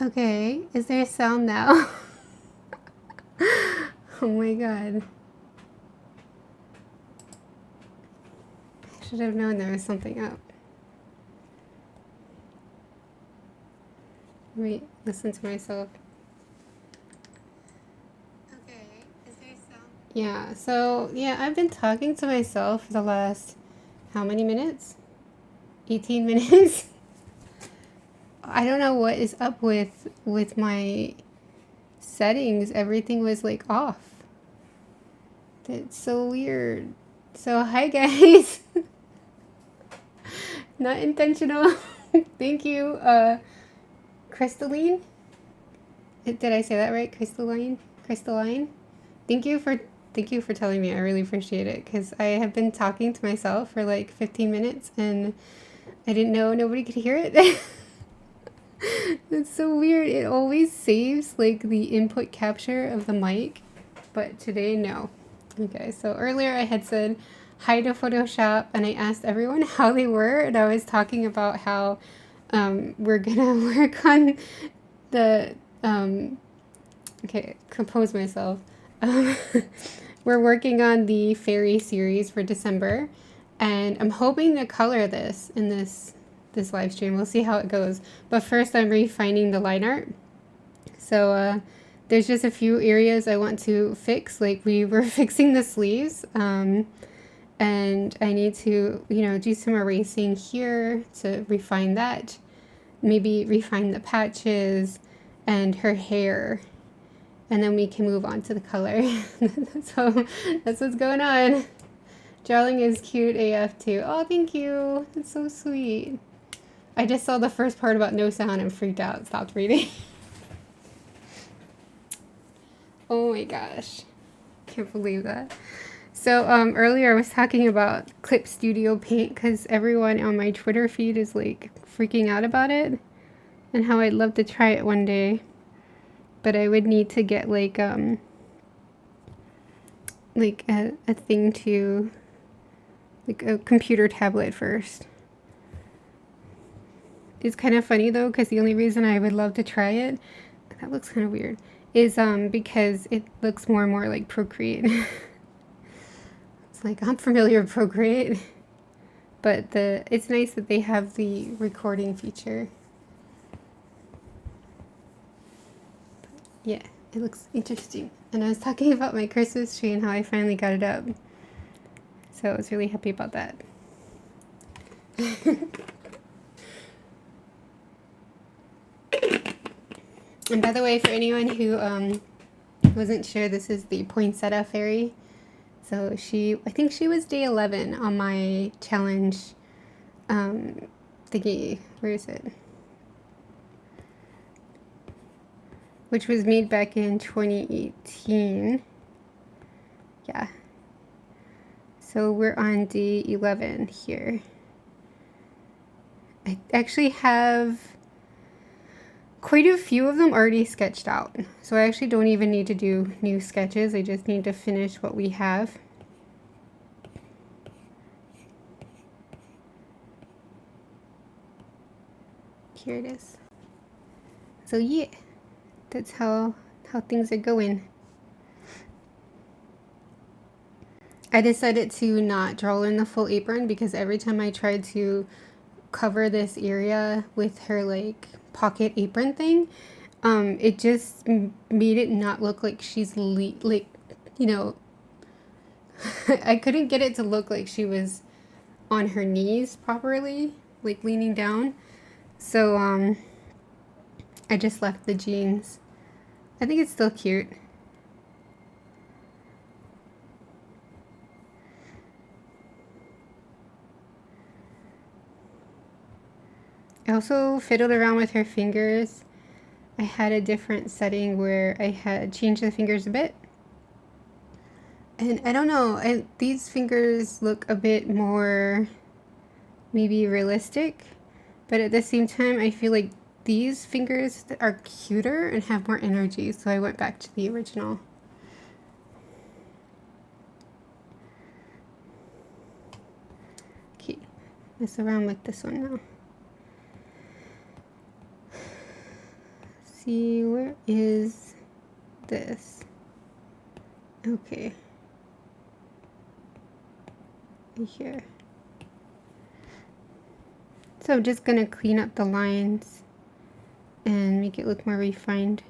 Okay, is there a sound now? Oh my god. I should have known there was something up. Wait, listen to myself. Okay, is there a sound? Yeah, so yeah, I've been talking to myself for the last how many minutes? 18 minutes? I don't know what is up with my settings. Everything was like off. That's so weird. So hi guys. Not intentional. Thank you, Crystalline. Did I say that right? Crystalline? Crystalline? Thank you for telling me. I really appreciate it because I have been talking to myself for like 15 minutes and I didn't know nobody could hear it. It's so weird. It always saves like the input capture of the mic, but today no. Okay, so earlier I had said hi to Photoshop and I asked everyone how they were, and I was talking about how we're gonna work on the okay, compose myself. We're working on the fairy series for December, and I'm hoping to color this in this live stream. We'll see how it goes. But first, I'm refining the line art. So there's just a few areas I want to fix. Like we were fixing the sleeves, and I need to, you know, do some erasing here to refine that. Maybe refine the patches and her hair. And then we can move on to the color. So that's what's going on. Jarling is cute AF too. Oh, thank you. That's so sweet. I just saw the first part about no sound and freaked out. Stopped reading. Oh my gosh. Can't believe that. So earlier I was talking about Clip Studio Paint because everyone on my Twitter feed is like freaking out about it and how I'd love to try it one day. But I would need to get like a thing to, like a computer tablet first. It's kind of funny though, because the only reason I would love to try it, that looks kind of weird, is because it looks more and more like Procreate. It's like, I'm familiar with Procreate, but it's nice that they have the recording feature. Yeah, it looks interesting. And I was talking about my Christmas tree and how I finally got it up. So I was really happy about that. And by the way, for anyone who wasn't sure, this is the poinsettia fairy. So I think she was day 11 on my challenge thingy. Where is it? Which was made back in 2018. Yeah. So we're on day 11 here. I actually have quite a few of them already sketched out. So I actually don't even need to do new sketches. I just need to finish what we have. Here it is. So yeah, that's how things are going. I decided to not draw in the full apron because every time I tried to cover this area with her like pocket apron thing, it just made it not look like she's like, you know, I couldn't get it to look like she was on her knees properly, like leaning down. So I just left the jeans. I think it's still cute. I also fiddled around with her fingers. I had a different setting where I had changed the fingers a bit. And I don't know, these fingers look a bit more maybe realistic, but at the same time I feel like these fingers are cuter and have more energy, so I went back to the original. Okay, mess around with this one now. see, where is this? Okay. Right here. So I'm just gonna clean up the lines and make it look more refined.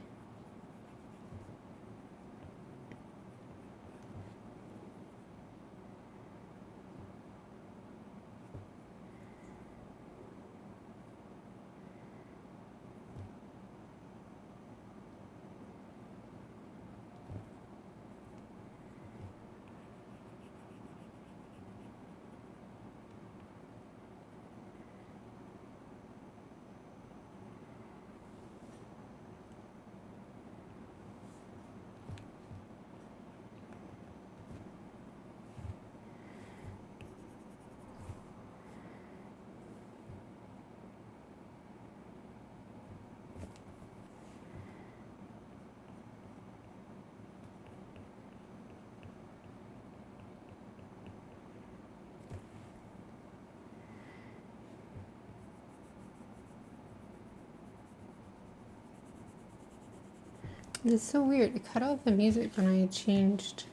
It's so weird. It cut off the music when I changed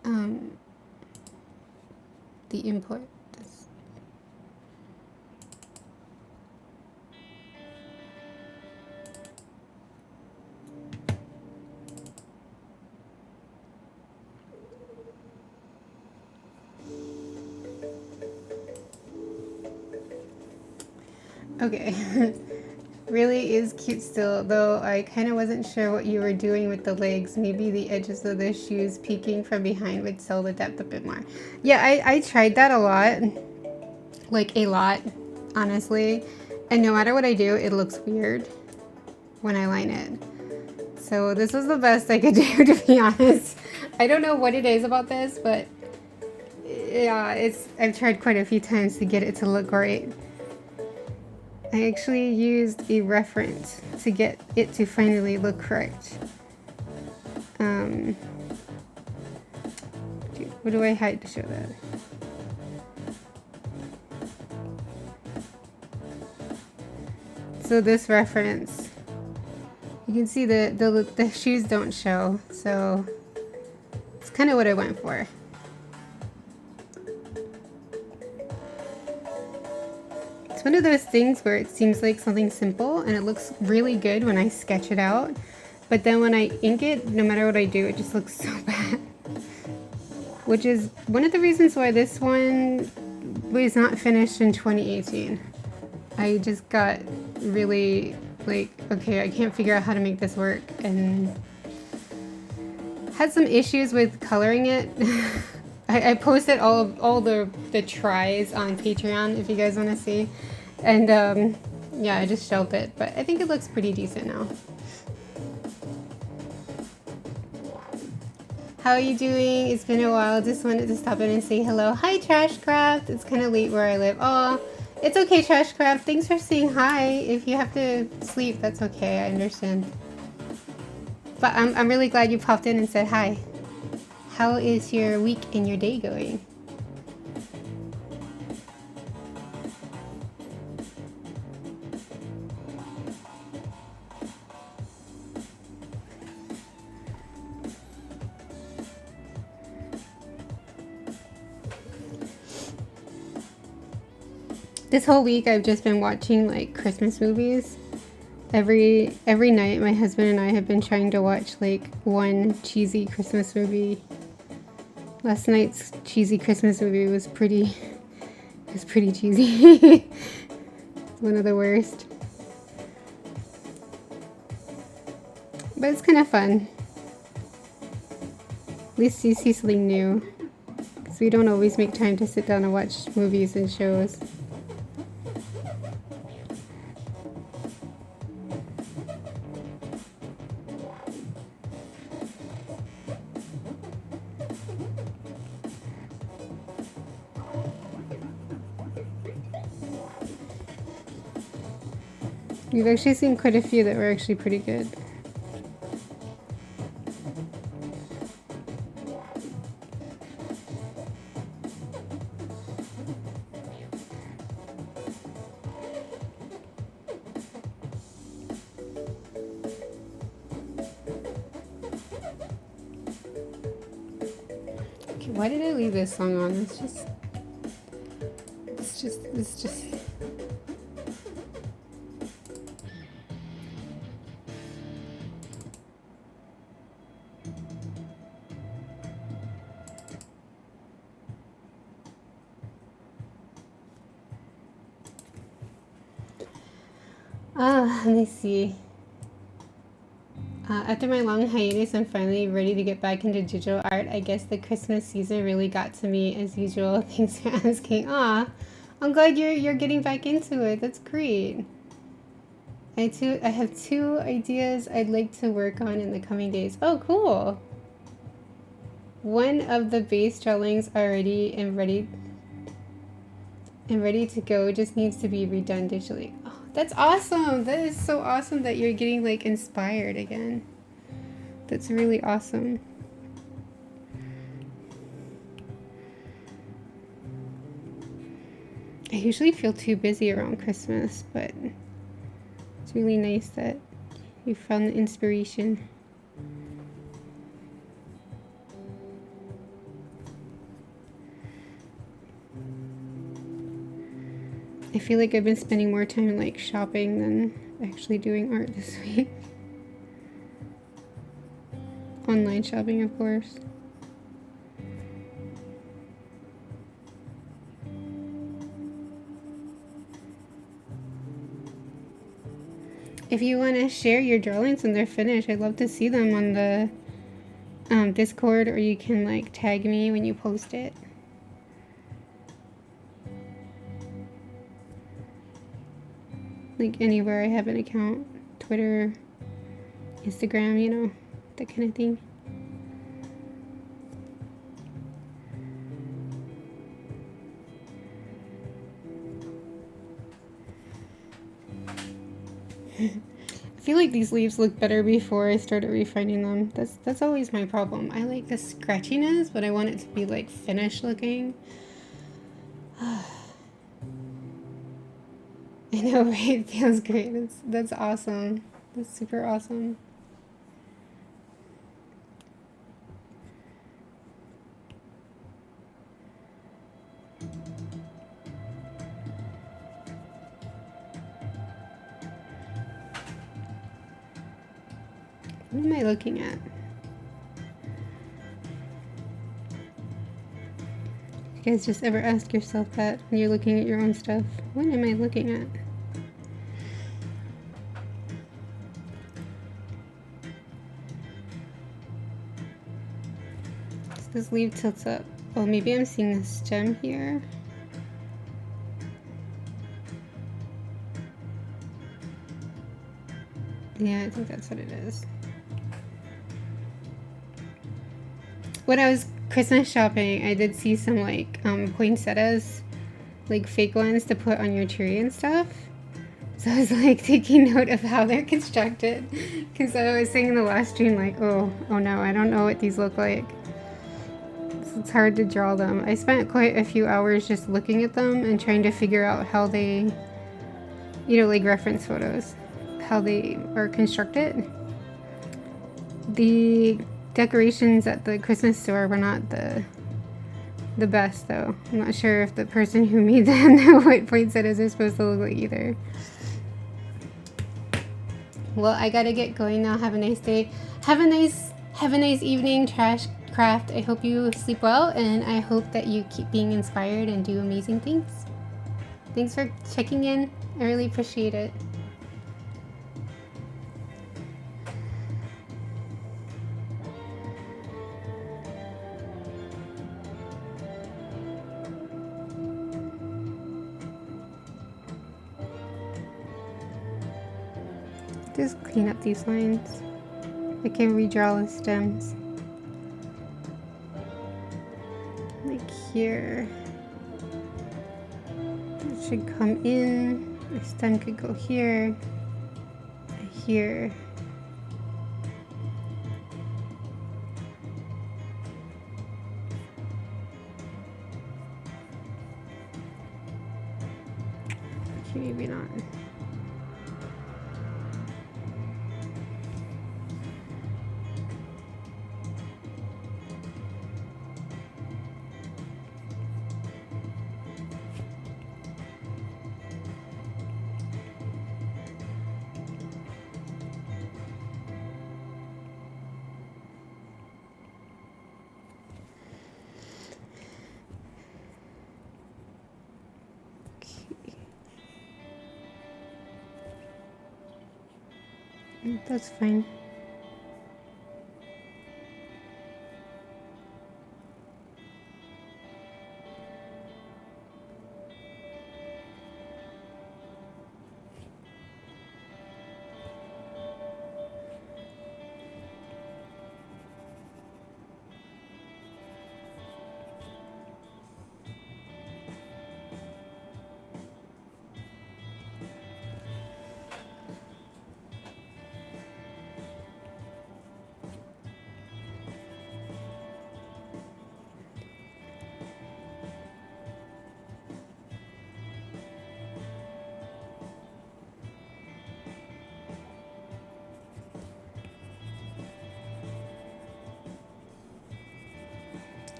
the input. Okay. Really is cute still, though I kind of wasn't sure what you were doing with the legs. Maybe the edges of the shoes peeking from behind would sell the depth a bit more. Yeah, I tried that a lot. Like a lot, honestly. And no matter what I do, it looks weird when I line it. So this was the best I could do, to be honest. I don't know what it is about this, but yeah, I've tried quite a few times to get it to look great. I actually used a reference to get it to finally look correct. What do I hide to show that? So this reference, you can see the shoes don't show, so it's kind of what I went for. It's one of those things where it seems like something simple and it looks really good when I sketch it out, but then when I ink it, no matter what I do, it just looks so bad. Which is one of the reasons why this one was not finished in 2018. I just got really like, okay, I can't figure out how to make this work, and had some issues with coloring it. I posted all the tries on Patreon if you guys want to see, and yeah, I just shelved it, but I think it looks pretty decent now. How are you doing? It's been a while. Just wanted to stop in and say hello. Hi, Trashcraft. It's kind of late where I live. Oh, it's okay, Trashcraft. Thanks for saying hi. If you have to sleep, that's okay. I understand. But I'm really glad you popped in and said hi. How is your week and your day going? This whole week I've just been watching like Christmas movies. Every night my husband and I have been trying to watch like one cheesy Christmas movie. Last night's cheesy Christmas movie was pretty cheesy. It's one of the worst. But it's kind of fun. At least you see something new. Because we don't always make time to sit down and watch movies and shows. We've actually seen quite a few that were actually pretty good. Why did I leave this song on? It's just. Let me see. After my long hiatus, I'm finally ready to get back into digital art. I guess the Christmas season really got to me as usual. Thanks for asking. I'm glad you're getting back into it. That's great. I have 2 ideas I'd like to work on in the coming days. Oh, cool. One of the base drawings already and ready to go, just needs to be redone digitally. Oh, that's awesome. That is so awesome that you're getting like inspired again. That's really awesome. I usually feel too busy around Christmas, but it's really nice that you found the inspiration. I feel like I've been spending more time like shopping than actually doing art this week. Online shopping, of course. If you want to share your drawings when they're finished, I'd love to see them on the Discord, or you can like tag me when you post it. Like anywhere I have an account, Twitter, Instagram, you know, that kind of thing. I feel like these leaves look better before I started refining them. That's always my problem. I like the scratchiness, but I want it to be like finished looking. I know, right? It feels great. That's awesome. That's super awesome. What am I looking at? You guys just ever ask yourself that when you're looking at your own stuff? What am I looking at? So this leaf tilts up. Oh, maybe I'm seeing this stem here. Yeah, I think that's what it is. When I was Christmas shopping, I did see some like poinsettias, like fake ones to put on your tree and stuff. So I was like taking note of how they're constructed, because I was saying in the last stream like, oh no, I don't know what these look like. So it's hard to draw them. I spent quite a few hours just looking at them and trying to figure out how they, you know, like reference photos, how they are constructed. The decorations at the Christmas store were not the best though. I'm not sure if the person who made them know what poinsettias are supposed to look like either. Well, I gotta get going now. Have a nice day. Have a nice evening, Trash Craft. I hope you sleep well, and I hope that you keep being inspired and do amazing things. Thanks for checking in. I really appreciate it. Just clean up these lines. I can redraw the stems. Like here. It should come in. The stem could go here. Here. Okay, maybe not. That's fine.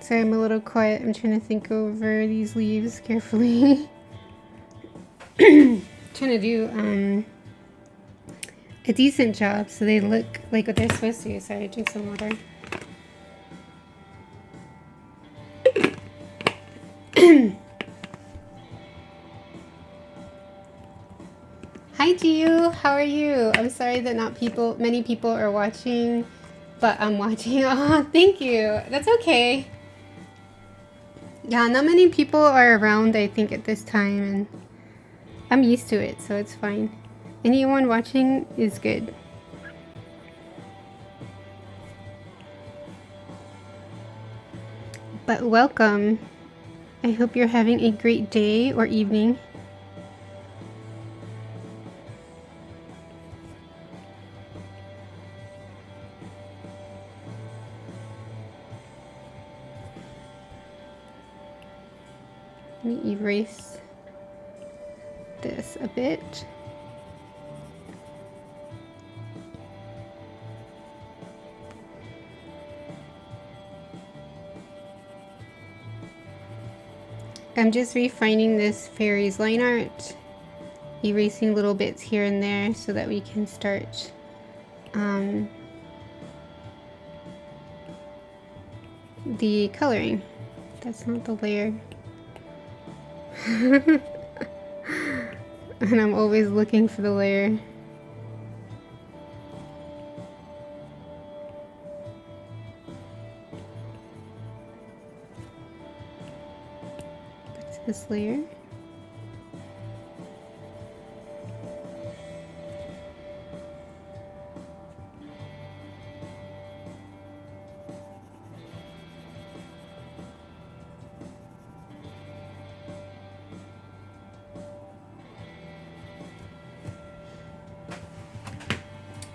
Sorry, I'm a little quiet. I'm trying to think over these leaves carefully. Trying to do a decent job so they look like what they're supposed to. Sorry, drink some water. Hi Gio, how are you? I'm sorry that many people are watching, but I'm watching. Oh, thank you. That's okay. Yeah, not many people are around, I think, at this time, and I'm used to it, so it's fine. Anyone watching is good. But welcome. I hope you're having a great day or evening. Let me erase this a bit. I'm just refining this fairies line art, erasing little bits here and there so that we can start the coloring. That's not the layer. And I'm always looking for the layer. What's this layer?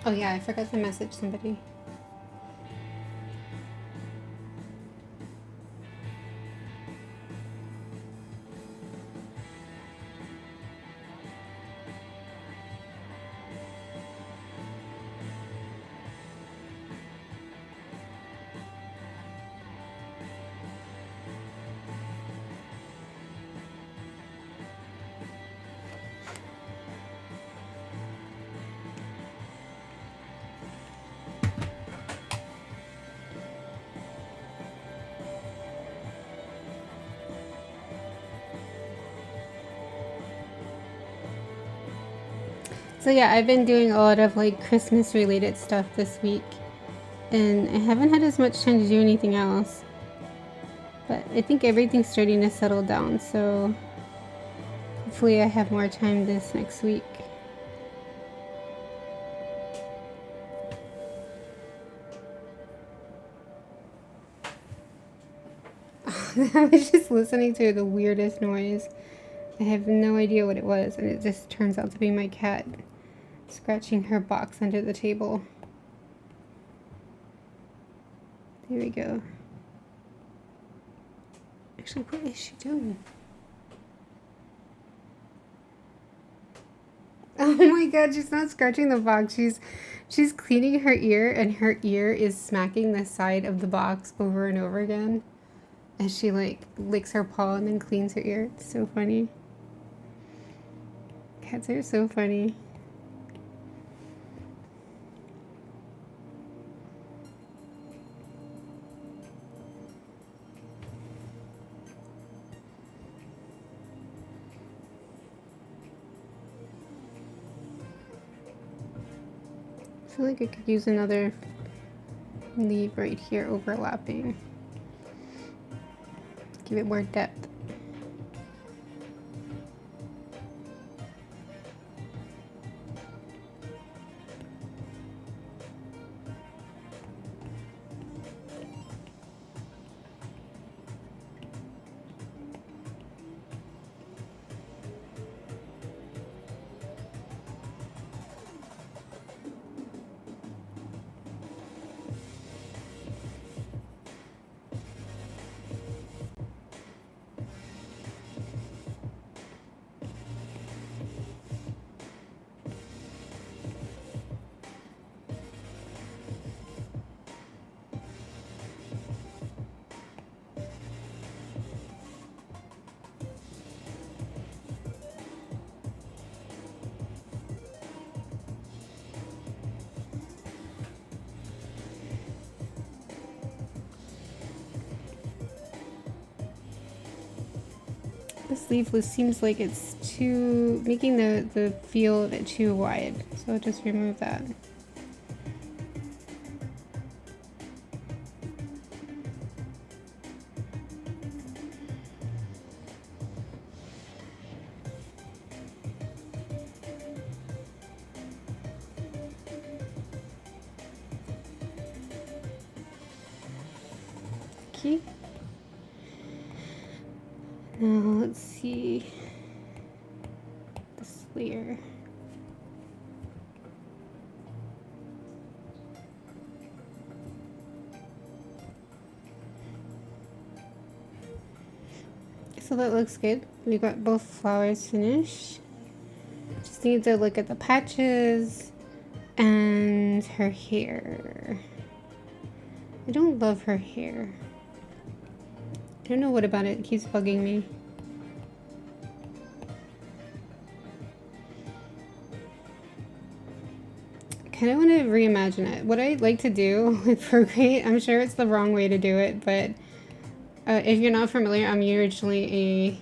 Oh yeah, I forgot to message somebody. So yeah, I've been doing a lot of like Christmas related stuff this week, and I haven't had as much time to do anything else, but I think everything's starting to settle down, so hopefully I have more time this next week. I was just listening to the weirdest noise. I have no idea what it was, and it just turns out to be my cat scratching her box under the table. There we go. Actually, what is she doing? Oh my god, she's not scratching the box. She's cleaning her ear, and her ear is smacking the side of the box over and over again as she like licks her paw and then cleans her ear. It's so funny. Cats are so funny. feel like I could use another leaf right here overlapping. Give it more depth. This leaf seems like it's too, making the feel of it too wide. So I'll just remove that. Okay. Now let's see this layer. So that looks good. We got both flowers finished. Just need to look at the patches and her hair. I don't love her hair. I don't know what about it keeps bugging me. I kind of want to reimagine it. What I like to do with Procreate, I'm sure it's the wrong way to do it, but if you're not familiar, I'm usually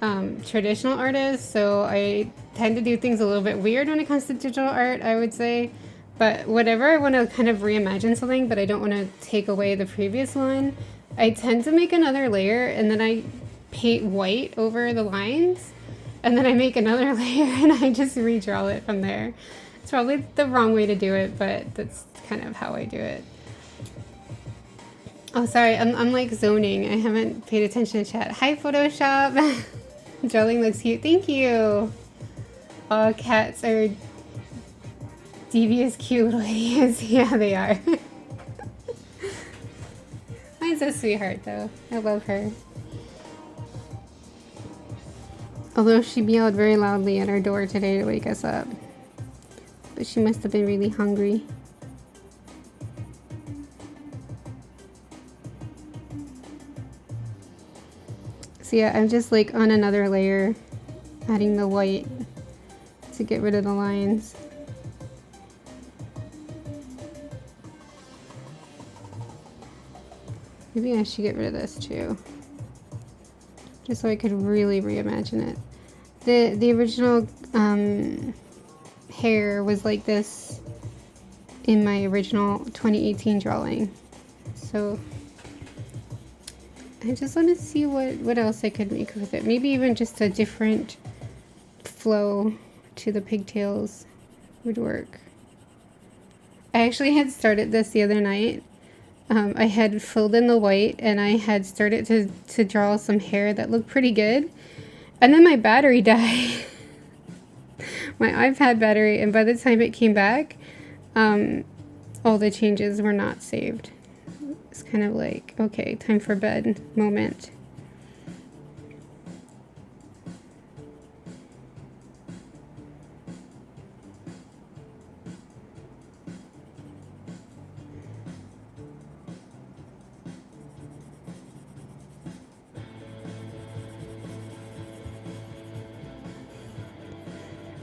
a traditional artist, so I tend to do things a little bit weird when it comes to digital art, I would say. But whatever, I want to kind of reimagine something, but I don't want to take away the previous one. I tend to make another layer and then I paint white over the lines and then I make another layer and I just redraw it from there. It's probably the wrong way to do it, but that's kind of how I do it. Oh, sorry, I'm like zoning. I haven't paid attention to chat. Hi, Photoshop. Drawing looks cute. Thank you. Oh, cats are devious, cute little idiots. Yeah, they are. Mine's a sweetheart though. I love her. Although she meowed very loudly at our door today to wake us up. But she must have been really hungry. So yeah, I'm just like on another layer, adding the white to get rid of the lines. Maybe I should get rid of this too, just so I could really reimagine it. The original hair was like this in my original 2018 drawing. So I just want to see what else I could make with it. Maybe even just a different flow to the pigtails would work. I actually had started this the other night. I had filled in the white and I had started to draw some hair that looked pretty good. And then my battery died. My iPad battery, and by the time it came back, all the changes were not saved. It's kind of like, okay, time for bed moment.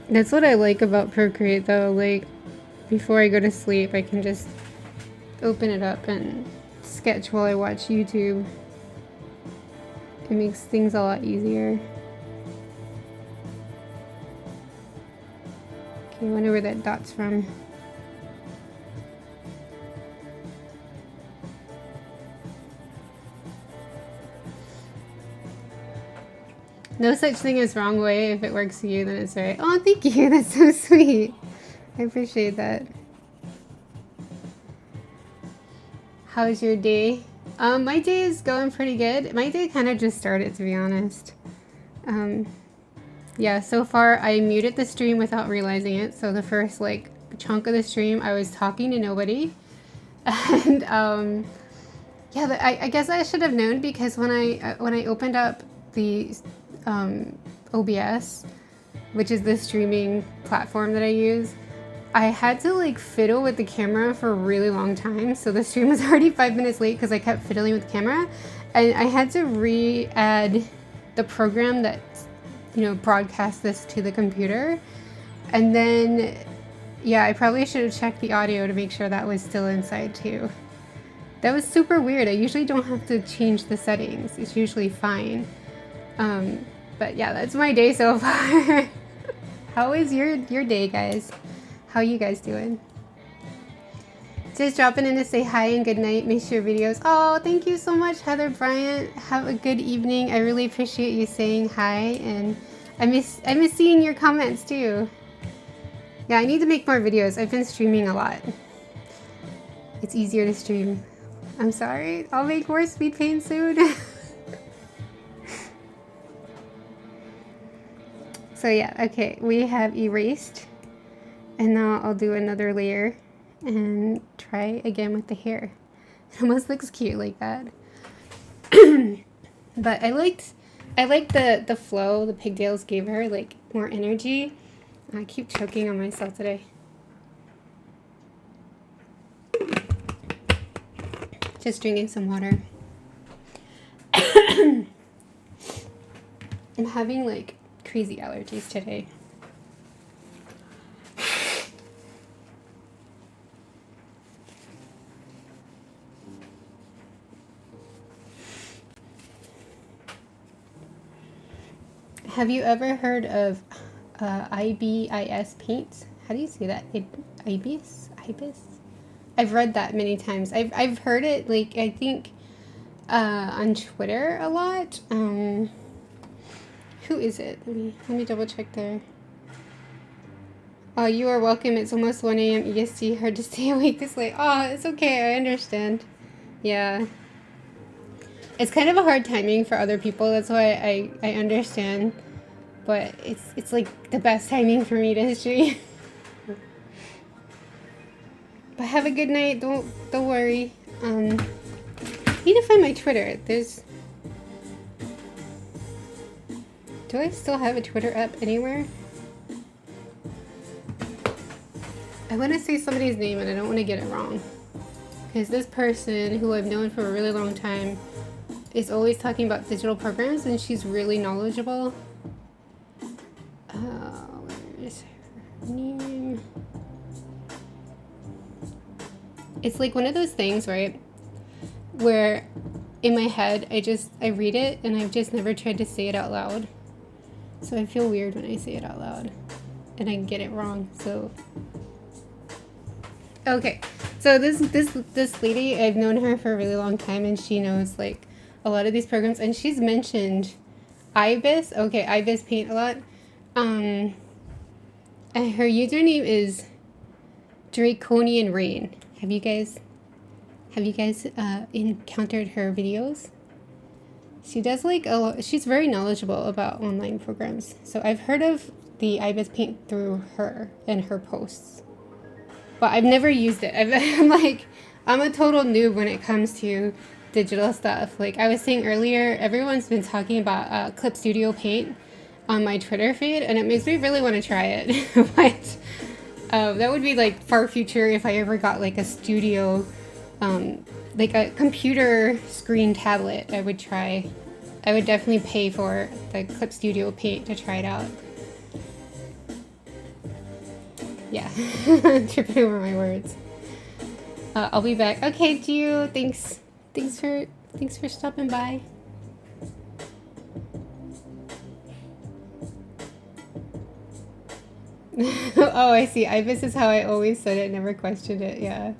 That's what I like about Procreate though, like before I go to sleep I can just open it up and sketch while I watch YouTube. It makes things a lot easier. Okay, I wonder where that dot's from. No such thing as wrong way. If it works for you, then it's right. Oh, thank you. That's so sweet. I appreciate that. How's your day? My day is going pretty good. My day kind of just started, to be honest. Yeah, so far I muted the stream without realizing it. So the first like chunk of the stream, I was talking to nobody. And yeah, I guess I should have known, because when I opened up the OBS, which is the streaming platform that I use, I had to like fiddle with the camera for a really long time. So the stream was already 5 minutes late because I kept fiddling with the camera, and I had to re-add the program that, you know, broadcast this to the computer. And then, yeah, I probably should have checked the audio to make sure that was still inside too. That was super weird. I usually don't have to change the settings. It's usually fine. But yeah, that's my day so far. How is your day, guys? How you guys doing? Just dropping in to say hi and good night. Miss your videos. Oh, thank you so much, Heather Bryant. Have a good evening. I really appreciate you saying hi, and I miss seeing your comments too. Yeah, I need to make more videos. I've been streaming a lot. It's easier to stream. I'm sorry. I'll make more speed paint soon. So yeah, okay. We have erased. And now I'll do another layer and try again with the hair. It almost looks cute like that. But I liked the flow the pigtails gave her, like more energy. I keep choking on myself today. Just drinking some water. I'm having like crazy allergies today. Have you ever heard of IBIS paint? How do you say that? IBIS? IBIS? I've read that many times. I've heard it, like, I think on Twitter a lot. Who is it? Let me double check there. Oh, you are welcome. It's almost 1 a.m. EST. Hard to stay awake this late. Oh, it's okay. I understand. Yeah. It's kind of a hard timing for other people. That's why I understand. But it's like the best timing for me to stream. But have a good night. Don't worry. Need to find my Twitter. Do I still have a Twitter app anywhere? I want to say somebody's name and I don't want to get it wrong. Because this person, who I've known for a really long time, is always talking about digital programs, and she's really knowledgeable. Where is her name? It's like one of those things, right, where in my head I read it and I've just never tried to say it out loud. So I feel weird when I say it out loud and I get it wrong. So okay, so this lady, I've known her for a really long time, and she knows like a lot of these programs, and she's mentioned IBIS. Okay, IBIS paint a lot. And her username is Draconian Rain. Have you guys encountered her videos? She does like a lot. She's very knowledgeable about online programs. So I've heard of the IBIS paint through her and her posts, but I've never used it. I'm a total noob when it comes to digital stuff. Like I was saying earlier, everyone's been talking about Clip Studio Paint on my Twitter feed, and it makes me really want to try it. But that would be like far future if I ever got like a studio, like a computer screen tablet. I would definitely pay for the Clip Studio Paint to try it out. Yeah, tripping over my words. I'll be back. Okay, Gio, thanks for stopping by. Oh, I see. IBIS is how I always said it, never questioned it. Yeah.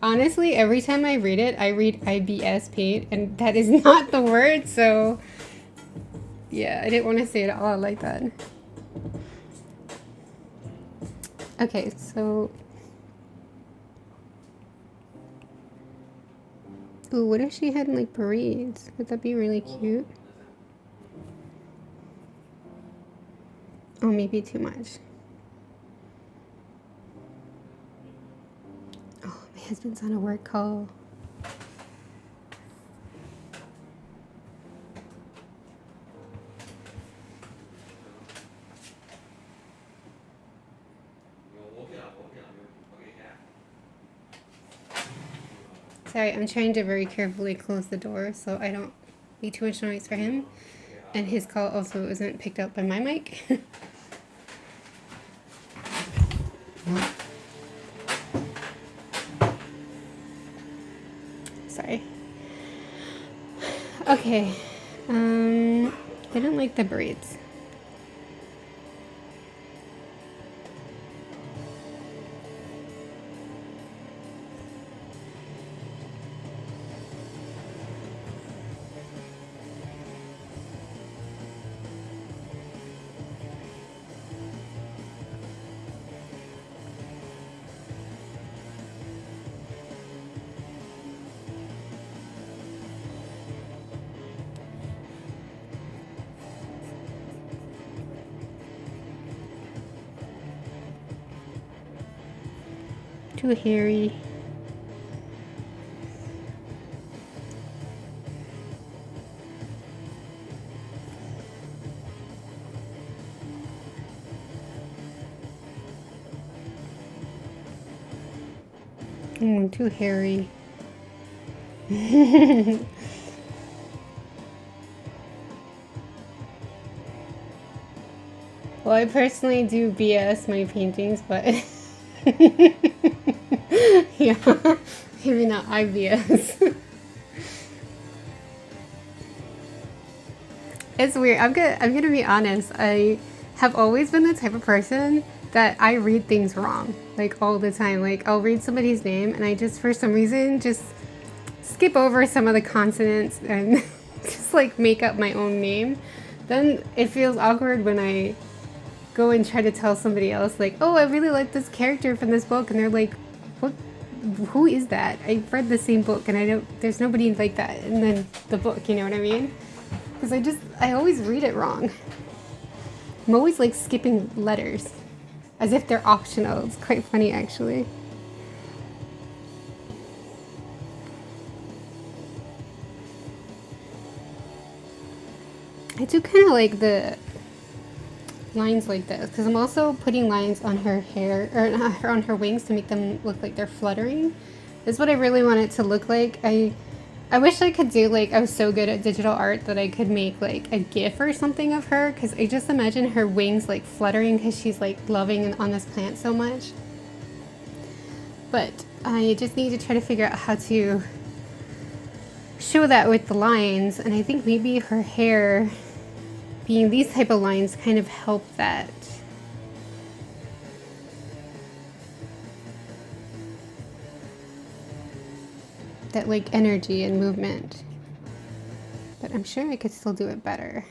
Honestly, every time I read it, I read IBS paint, and that is not the word, so Yeah, I didn't want to say it all like that. Okay, so... Ooh, what if she had like braids? Would that be really cute? Oh, maybe too much. Oh, my husband's on a work call. Sorry, I'm trying to very carefully close the door so I don't make too much noise for him. And his call also isn't picked up by my mic. Sorry. Okay. I don't like the braids. Too hairy. Too hairy. Well, I personally do BS my paintings, but yeah, maybe not IBS. It's weird. I'm gonna be honest. I have always been the type of person that I read things wrong, like all the time. Like I'll read somebody's name and I just, for some reason, just skip over some of the consonants and just like make up my own name. Then it feels awkward when I go and try to tell somebody else, like, oh, I really like this character from this book, and they're like, what? Who is that? I've read the same book and I don't, there's nobody like that in the book, you know what I mean? Because I always read it wrong. I'm always like skipping letters as if they're optional. It's quite funny actually. I do kind of like the lines like this because I'm also putting lines on her hair, or on her wings, to make them look like they're fluttering. This is what I really want it to look like. I wish I could do, like, I was so good at digital art that I could make like a GIF or something of her, because I just imagine her wings like fluttering because she's like loving on this plant so much. But I just need to try to figure out how to show that with the lines, and I think maybe her hair being these type of lines kind of help that. That like energy and movement. But I'm sure I could still do it better.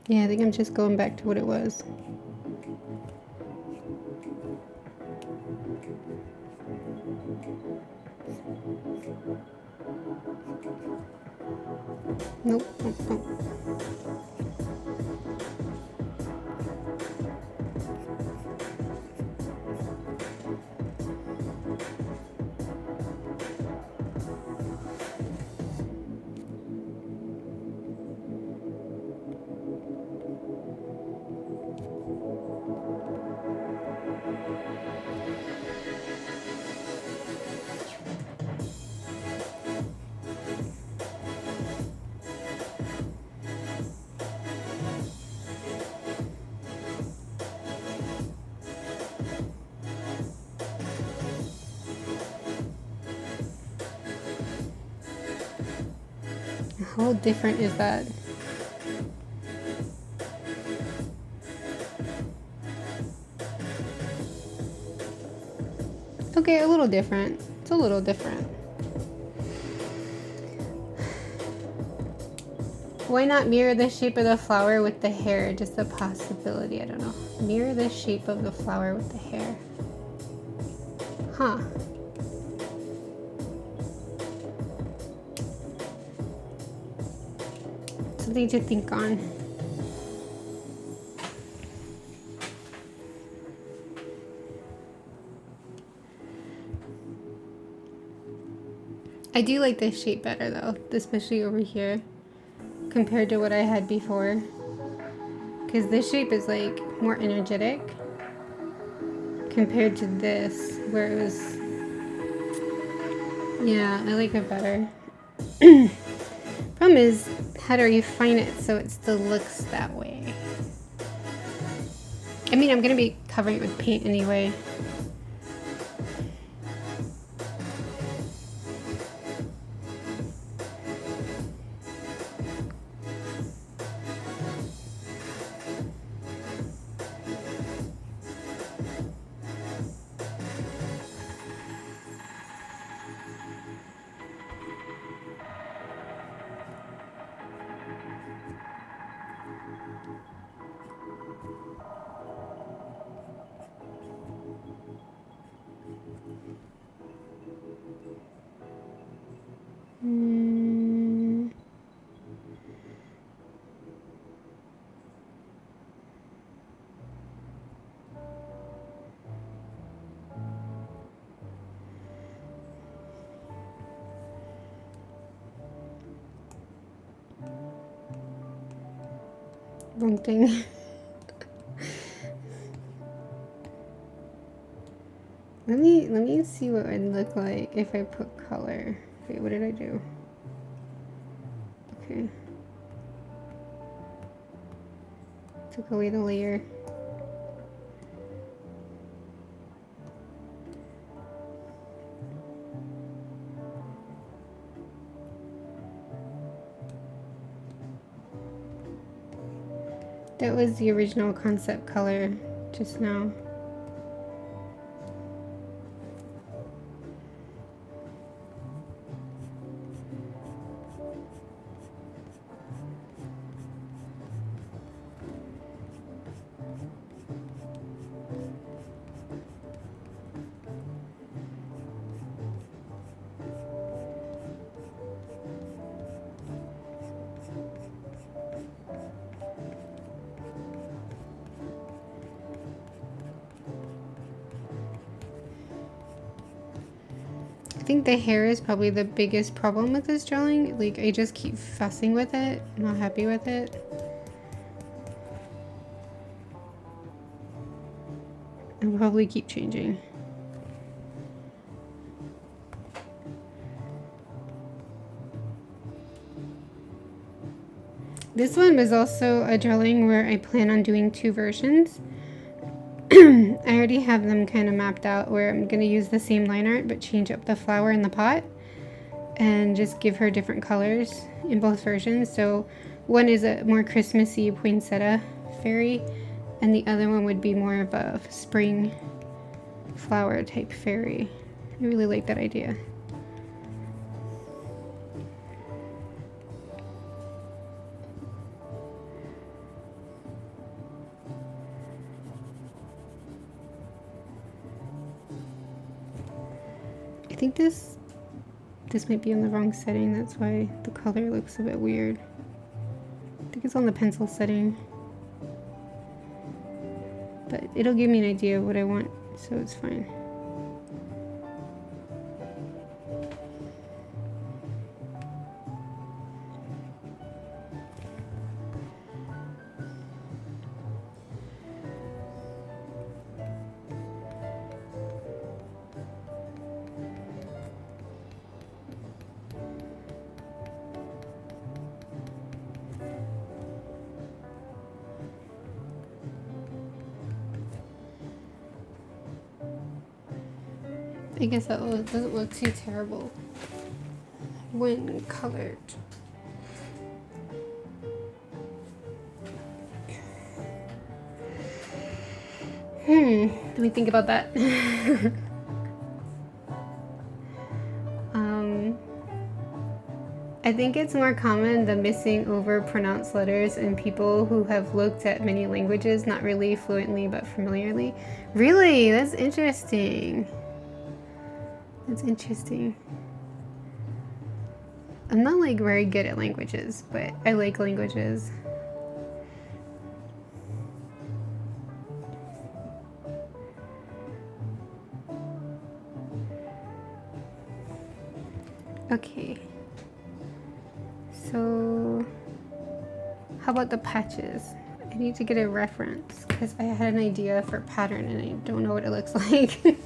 Yeah, I think I'm just going back to what it was. Nope, nope, nope. How different is that? Okay, a little different. It's a little different. Why not mirror the shape of the flower with the hair? Just a possibility, I don't know. Mirror the shape of the flower with the hair. Huh. Something to think on. I do like this shape better though, especially over here, compared to what I had before. Because this shape is like more energetic compared to this, where it was, yeah, I like it better. Problem is, how do you refine it so it still looks that way? I mean, I'm gonna be covering it with paint anyway. Wrong thing. Let me see what it would look like if I put color. Wait, what did I do? Okay. Took away the layer. That was the original concept color just now. I think the hair is probably the biggest problem with this drawing. Like, I just keep fussing with it. I'm not happy with it. I'll probably keep changing. This one was also a drawing where I plan on doing 2 versions. I already have them kind of mapped out where I'm going to use the same line art but change up the flower in the pot and just give her different colors in both versions. So one is a more Christmassy poinsettia fairy and the other one would be more of a spring flower type fairy. I really like that idea. I think this might be in the wrong setting, that's why the color looks a bit weird. I think it's on the pencil setting. But it'll give me an idea of what I want, so it's fine. I guess that doesn't look too terrible when colored. Let me think about that. I think it's more common the missing over pronounced letters in people who have looked at many languages, not really fluently but familiarly. Really? That's interesting. That's interesting. I'm not like very good at languages, but I like languages. Okay. So, how about the patches? I need to get a reference because I had an idea for pattern and I don't know what it looks like.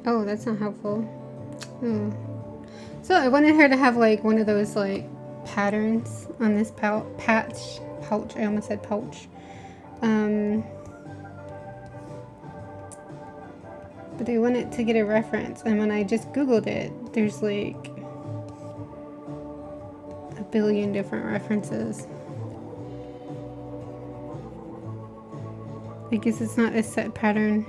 Oh, that's not helpful. So I wanted her to have like one of those like patterns on this pouch. I almost said pouch. But I wanted to get a reference, and when I just Googled it, there's like a billion different references. I guess it's not a set pattern.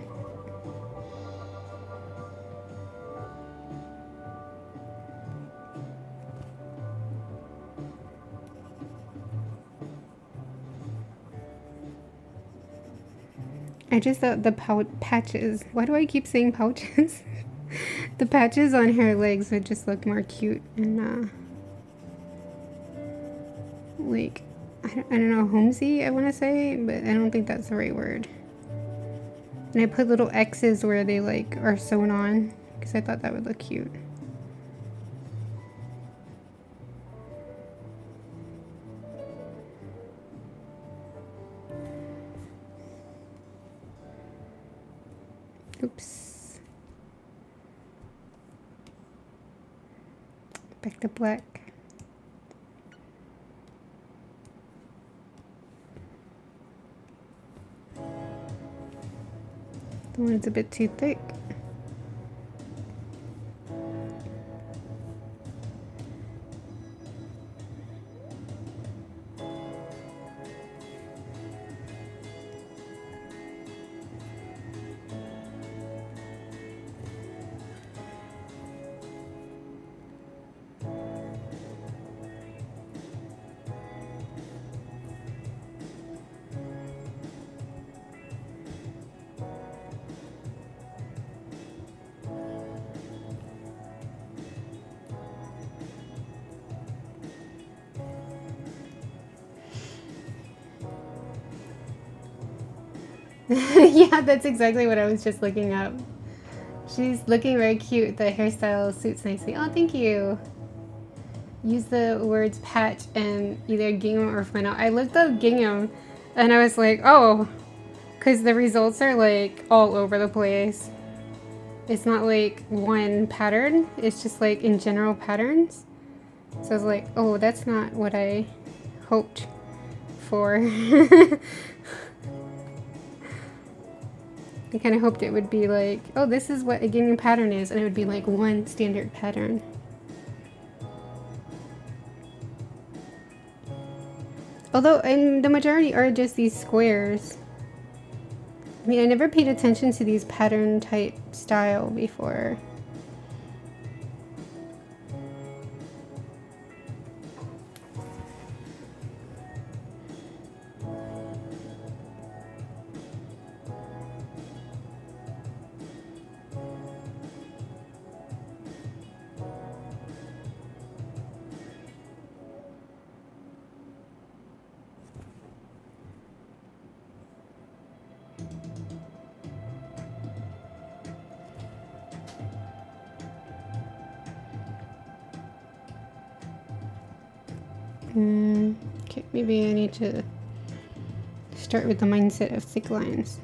I just thought the patches, why do I keep saying pouches? The patches on her legs would just look more cute and like, I don't know, homesy I want to say, but I don't think that's the right word. And I put little X's where they like are sewn on because I thought that would look cute. Oops. Back to black. The one's a bit too thick. Yeah, that's exactly what I was just looking up. She's looking very cute. The hairstyle suits nicely. Oh, thank you. Use the words patch and either gingham or flannel. I looked up gingham and I was like, oh, because the results are like all over the place. It's not like one pattern. It's just like in general patterns. So I was like, oh, that's not what I hoped for. I kind of hoped it would be like, oh, this is what a gingham pattern is, and it would be like one standard pattern. Although the majority are just these squares. I mean, I never paid attention to these pattern type style before. Okay, maybe I need to start with the mindset of thick lines.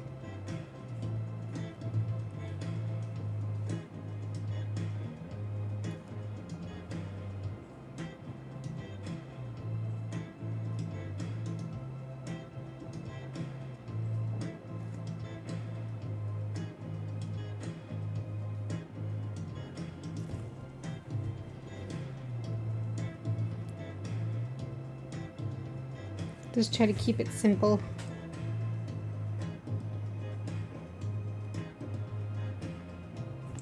Just try to keep it simple.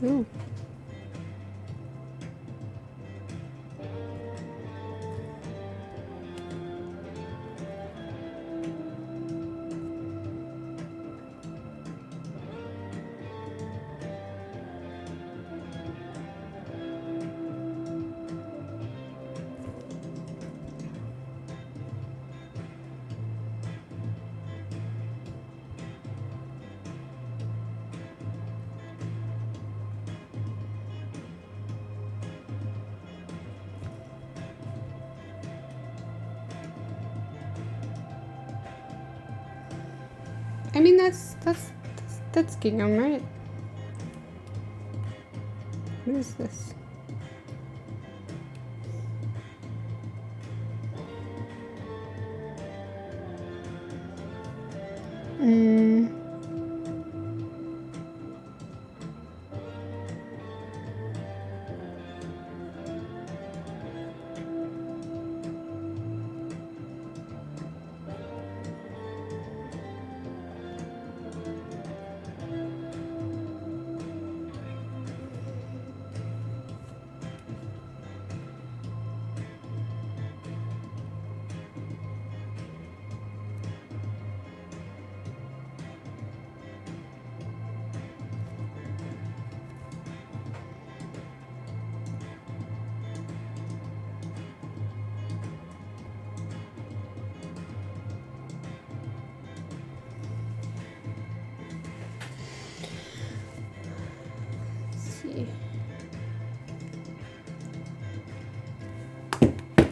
Ooh. I mean, that's gingham, right? What is this?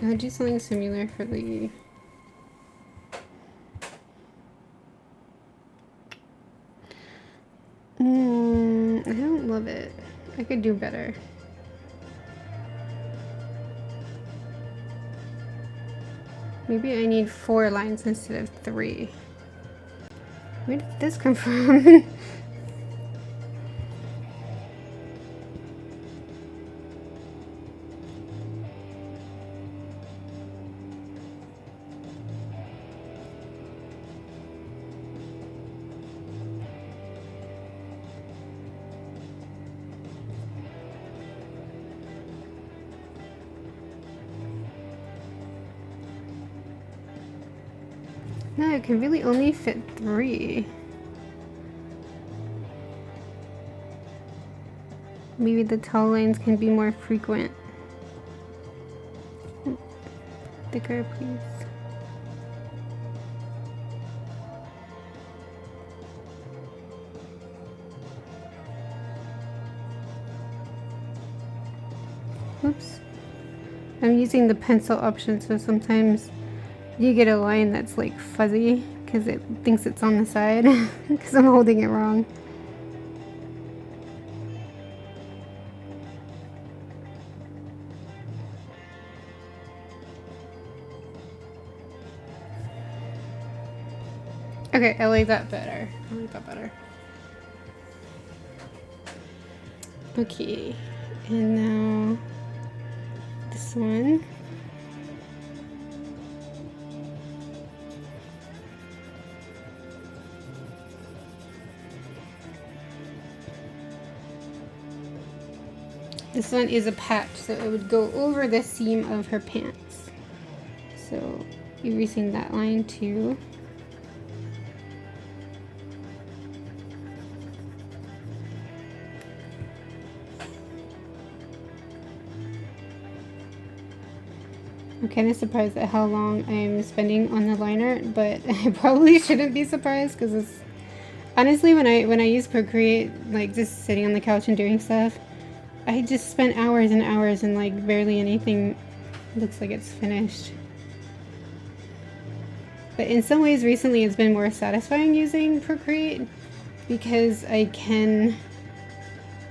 I'll do something similar for the I don't love it. I could do better. Maybe I need 4 lines instead of 3. Where did this come from? No, it can really only fit 3. Maybe the tall lines can be more frequent. Thicker, please. Oops. I'm using the pencil option, so sometimes you get a line that's like fuzzy because it thinks it's on the side because I'm holding it wrong. Okay, I like that better. I like that better. Okay, and now this one. This one is a patch, so it would go over the seam of her pants. So erasing that line too. I'm kind of surprised at how long I'm spending on the liner, but I probably shouldn't be surprised because it's honestly when I use Procreate, like just sitting on the couch and doing stuff, I just spent hours and hours and like barely anything looks like it's finished. But in some ways recently it's been more satisfying using Procreate because I can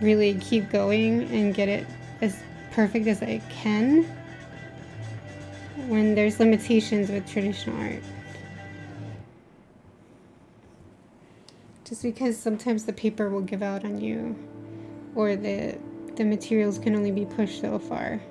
really keep going and get it as perfect as I can when there's limitations with traditional art. Just because sometimes the paper will give out on you or the materials can only be pushed so far.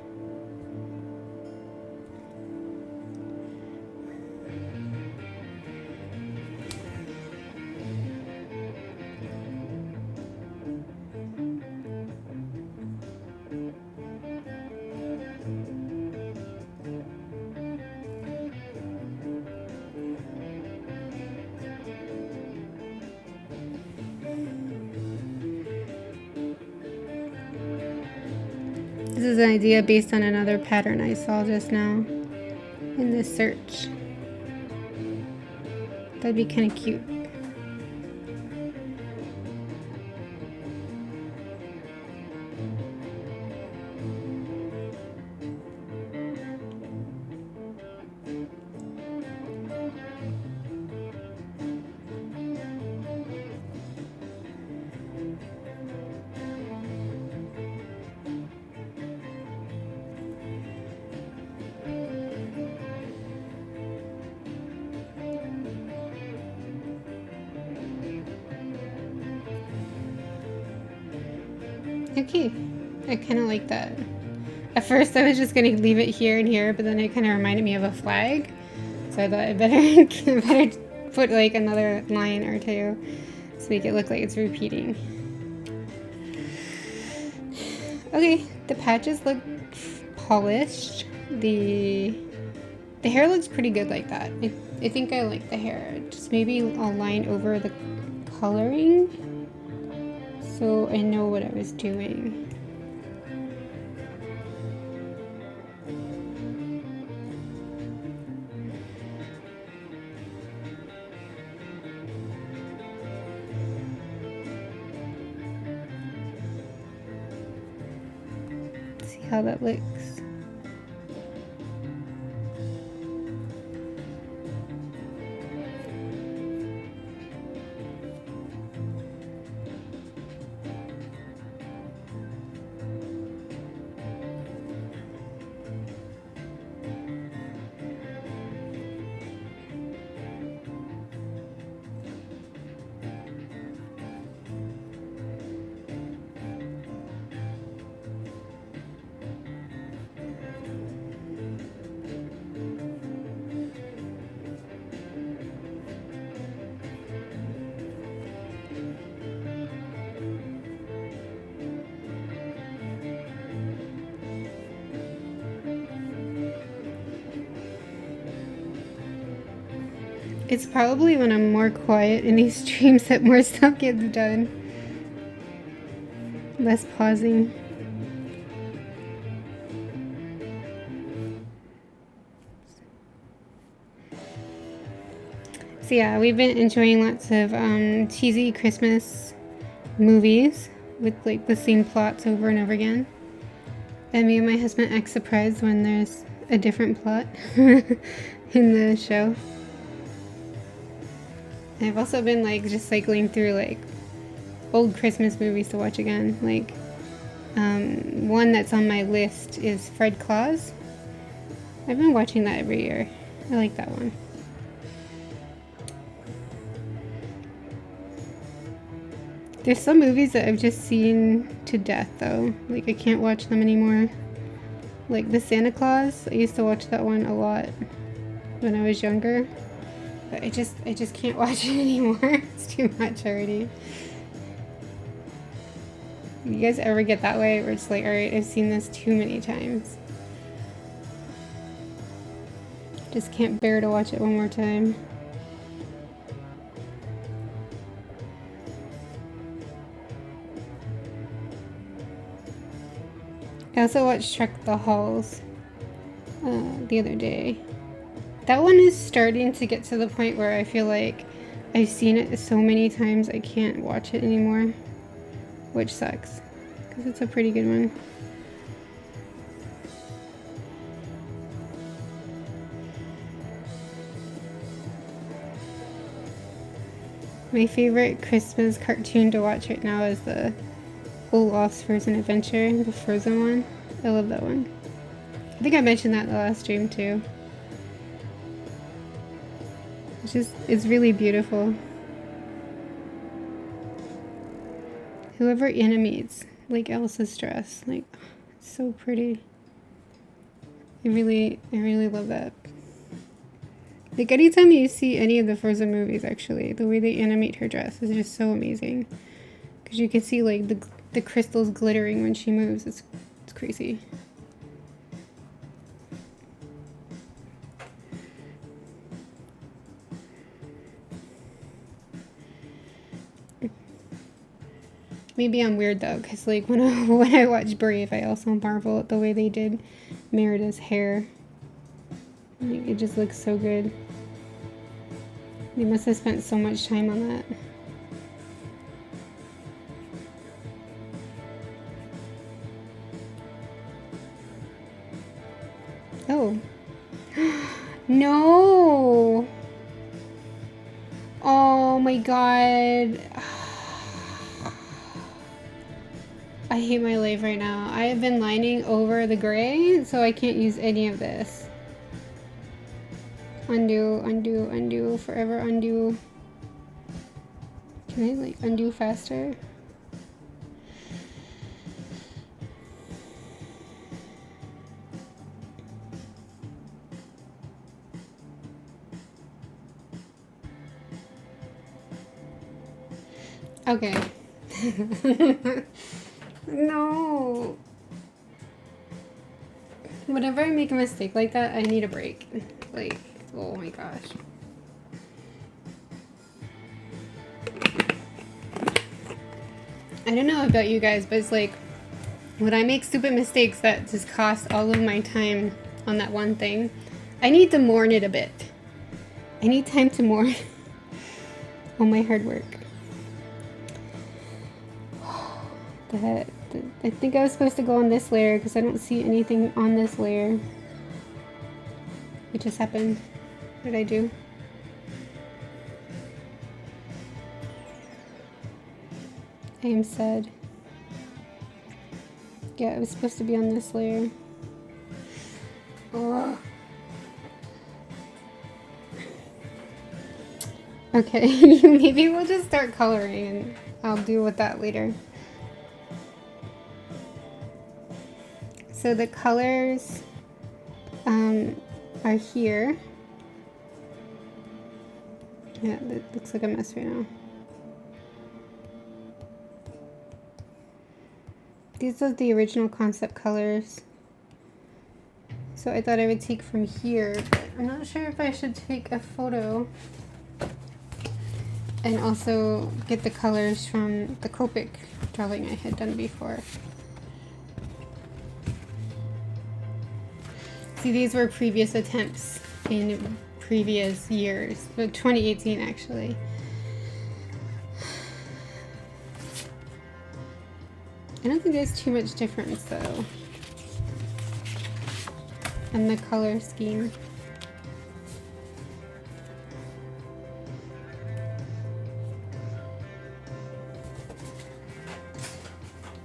is an idea based on another pattern I saw just now in this search. That'd be kind of cute. Okay, I kind of like that. At first I was just going to leave it here and here, but then it kind of reminded me of a flag. So I thought I better put like another line or two to make it look like it's repeating. Okay, the patches look polished. The hair looks pretty good like that. I think I like the hair. Just maybe I'll line over the coloring so I know what I was doing. See how that looks. It's probably when I'm more quiet in these streams that more stuff gets done. Less pausing. So yeah, we've been enjoying lots of cheesy Christmas movies with like the same plots over and over again. And me and my husband act surprised when there's a different plot in the show. I've also been like just cycling through like old Christmas movies to watch again. Like one that's on my list is Fred Claus. I've been watching that every year. I like that one. There's some movies that I've just seen to death though. Like I can't watch them anymore. Like the Santa Claus, I used to watch that one a lot when I was younger. But I just can't watch it anymore. It's too much already. You guys ever get that way where it's like, alright, I've seen this too many times. Just can't bear to watch it one more time. I also watched Shrek the Halls the other day. That one is starting to get to the point where I feel like I've seen it so many times I can't watch it anymore, which sucks because it's a pretty good one. My favorite Christmas cartoon to watch right now is the Olaf's Frozen Adventure, the Frozen one. I love that one. I think I mentioned that in the last stream too. It's really beautiful. Whoever animates like Elsa's dress, like it's so pretty. I really love that. Like anytime you see any of the Frozen movies, actually, the way they animate her dress is just so amazing. Because you can see like the crystals glittering when she moves. It's crazy. Maybe I'm weird though, because like when I watch Brave, I also marvel at the way they did Merida's hair. Like, it just looks so good. They must have spent so much time on that. Oh. No! Oh my god. I hate my life right now. I have been lining over the gray, so I can't use any of this. Undo, undo, undo, forever undo. Can I like undo faster? Okay. No. Whenever I make a mistake like that, I need a break. Like, oh my gosh. I don't know about you guys, but it's like when I make stupid mistakes that just cost all of my time on that one thing, I need to mourn it a bit. I need time to mourn all my hard work. I think I was supposed to go on this layer because I don't see anything on this layer. It just happened. What did I do? I am sad. Yeah, it was supposed to be on this layer. Ugh. Okay, maybe we'll just start coloring and I'll deal with that later. So the colors are here. Yeah, that looks like a mess right now. These are the original concept colors. So I thought I would take from here, but I'm not sure if I should take a photo and also get the colors from the Copic drawing I had done before. See, these were previous attempts in previous years, but 2018 actually. I don't think there's too much difference though in the color scheme.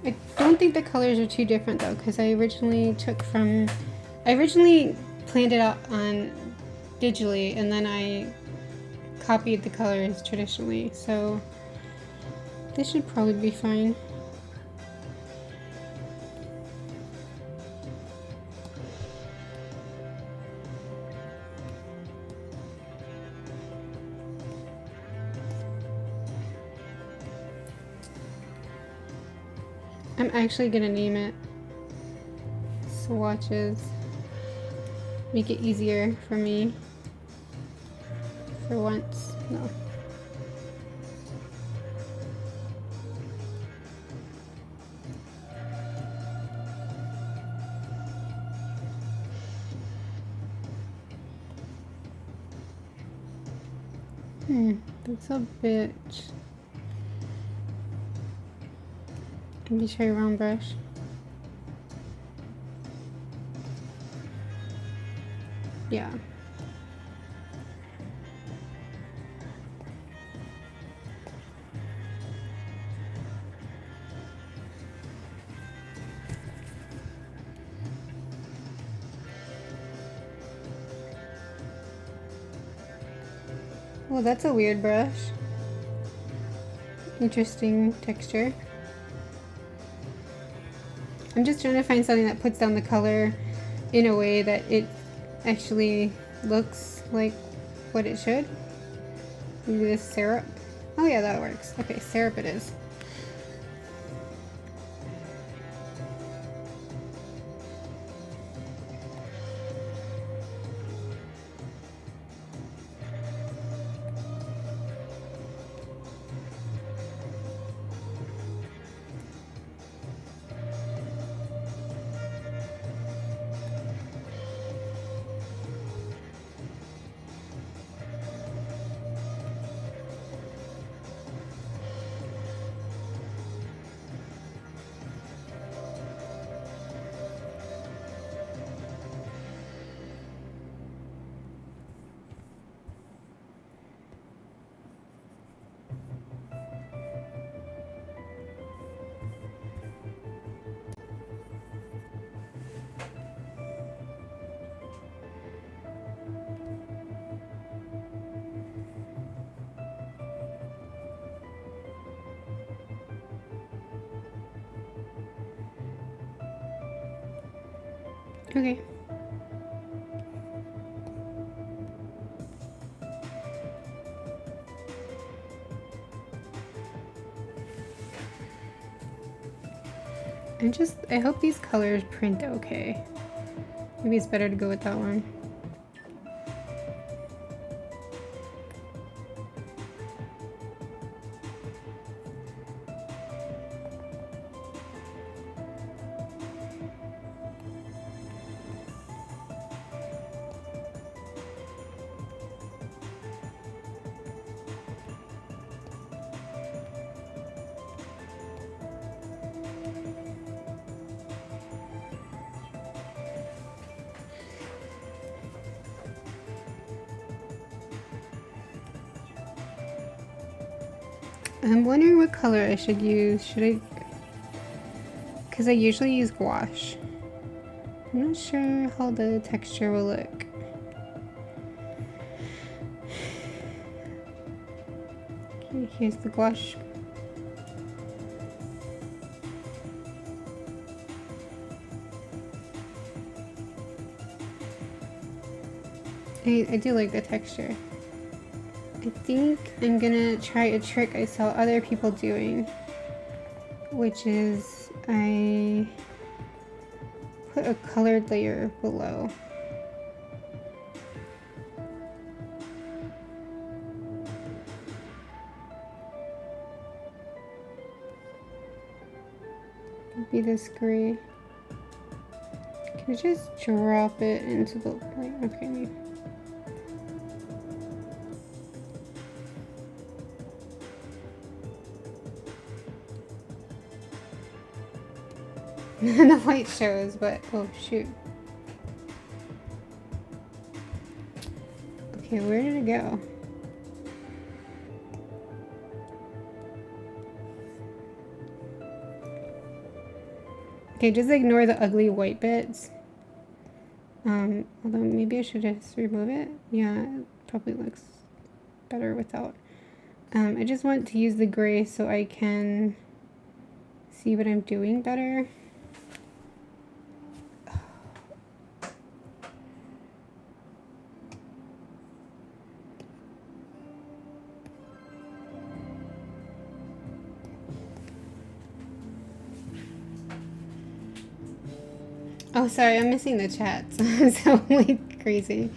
I don't think the colors are too different though, because I originally planned it out on digitally and then I copied the colors traditionally, so this should probably be fine. I'm actually gonna name it Swatches. Make it easier for me. For once. No. That's a bit. Maybe try a round brush. Yeah. Well, that's a weird brush. Interesting texture. I'm just trying to find something that puts down the color in a way that it actually looks like what it should. Maybe this syrup. Oh yeah, that works. Okay, syrup it is. Okay. I hope these colors print okay. Maybe it's better to go with that one. I'm wondering what color I should use. Should I? Because I usually use gouache. I'm not sure how the texture will look. Okay, here's the gouache. I do like the texture. I think I'm gonna try a trick I saw other people doing, which is I put a colored layer below. Maybe this gray. Can I just drop it into the light? Okay, maybe. The light shows, but oh shoot. Okay, where did it go? Okay, just ignore the ugly white bits. Although maybe I should just remove it. Yeah, it probably looks better without. I just want to use the gray so I can see what I'm doing better. Oh, sorry, I'm missing the chat. So like crazy.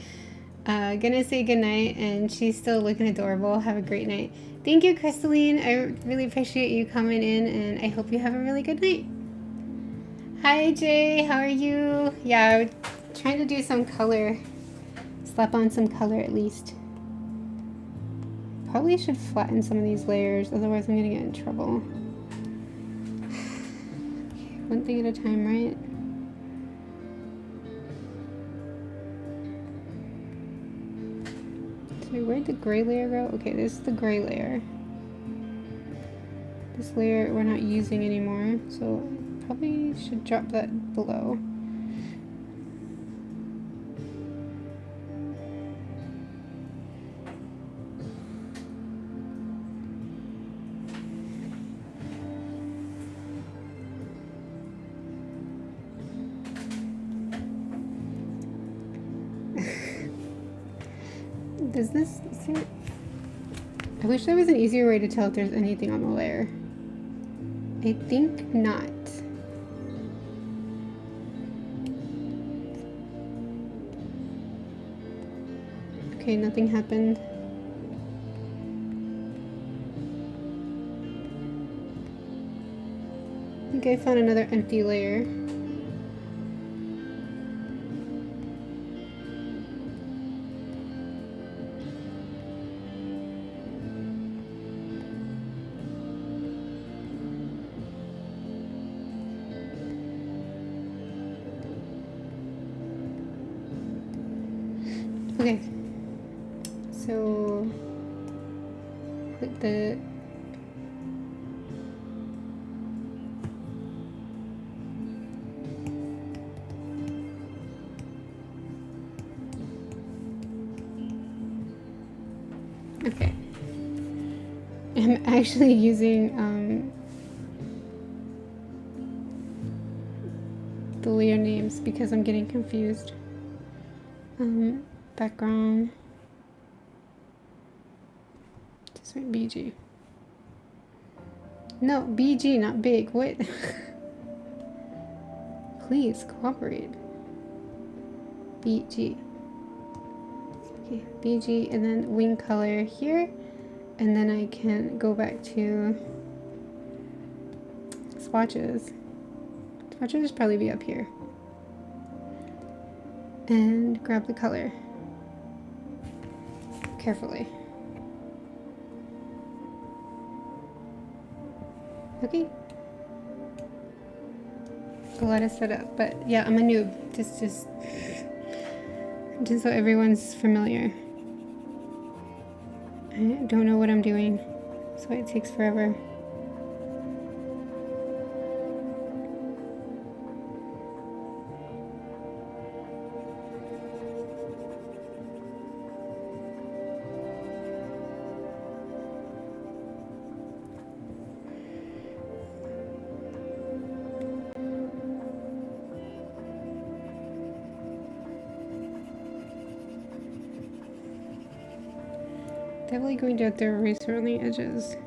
Gonna say goodnight, and she's still looking adorable. Have a great night. Thank you, Crystalline. I really appreciate you coming in, and I hope you have a really good night. Hi, Jay. How are you? Yeah, I'm trying to do some color. Slap on some color at least. Probably should flatten some of these layers, otherwise I'm gonna get in trouble. Okay, one thing at a time, right? Where'd the gray layer go? Okay, this is the gray layer. This layer we're not using anymore, so probably should drop that below. Does this... I wish there was an easier way to tell if there's anything on the layer. I think not. Okay, nothing happened. I think I found another empty layer. Okay, so put the okay. I'm actually using the layer names because I'm getting confused. Background. Just write BG. No, BG, not big. What? Please cooperate. BG. Okay, BG, and then wing color here, and then I can go back to swatches. Swatches probably be up here. And grab the color carefully. Okay. A lot of setup, but yeah, I'm a noob. Just so everyone's familiar. I don't know what I'm doing, so it takes forever. Definitely going to have to erase around the edges.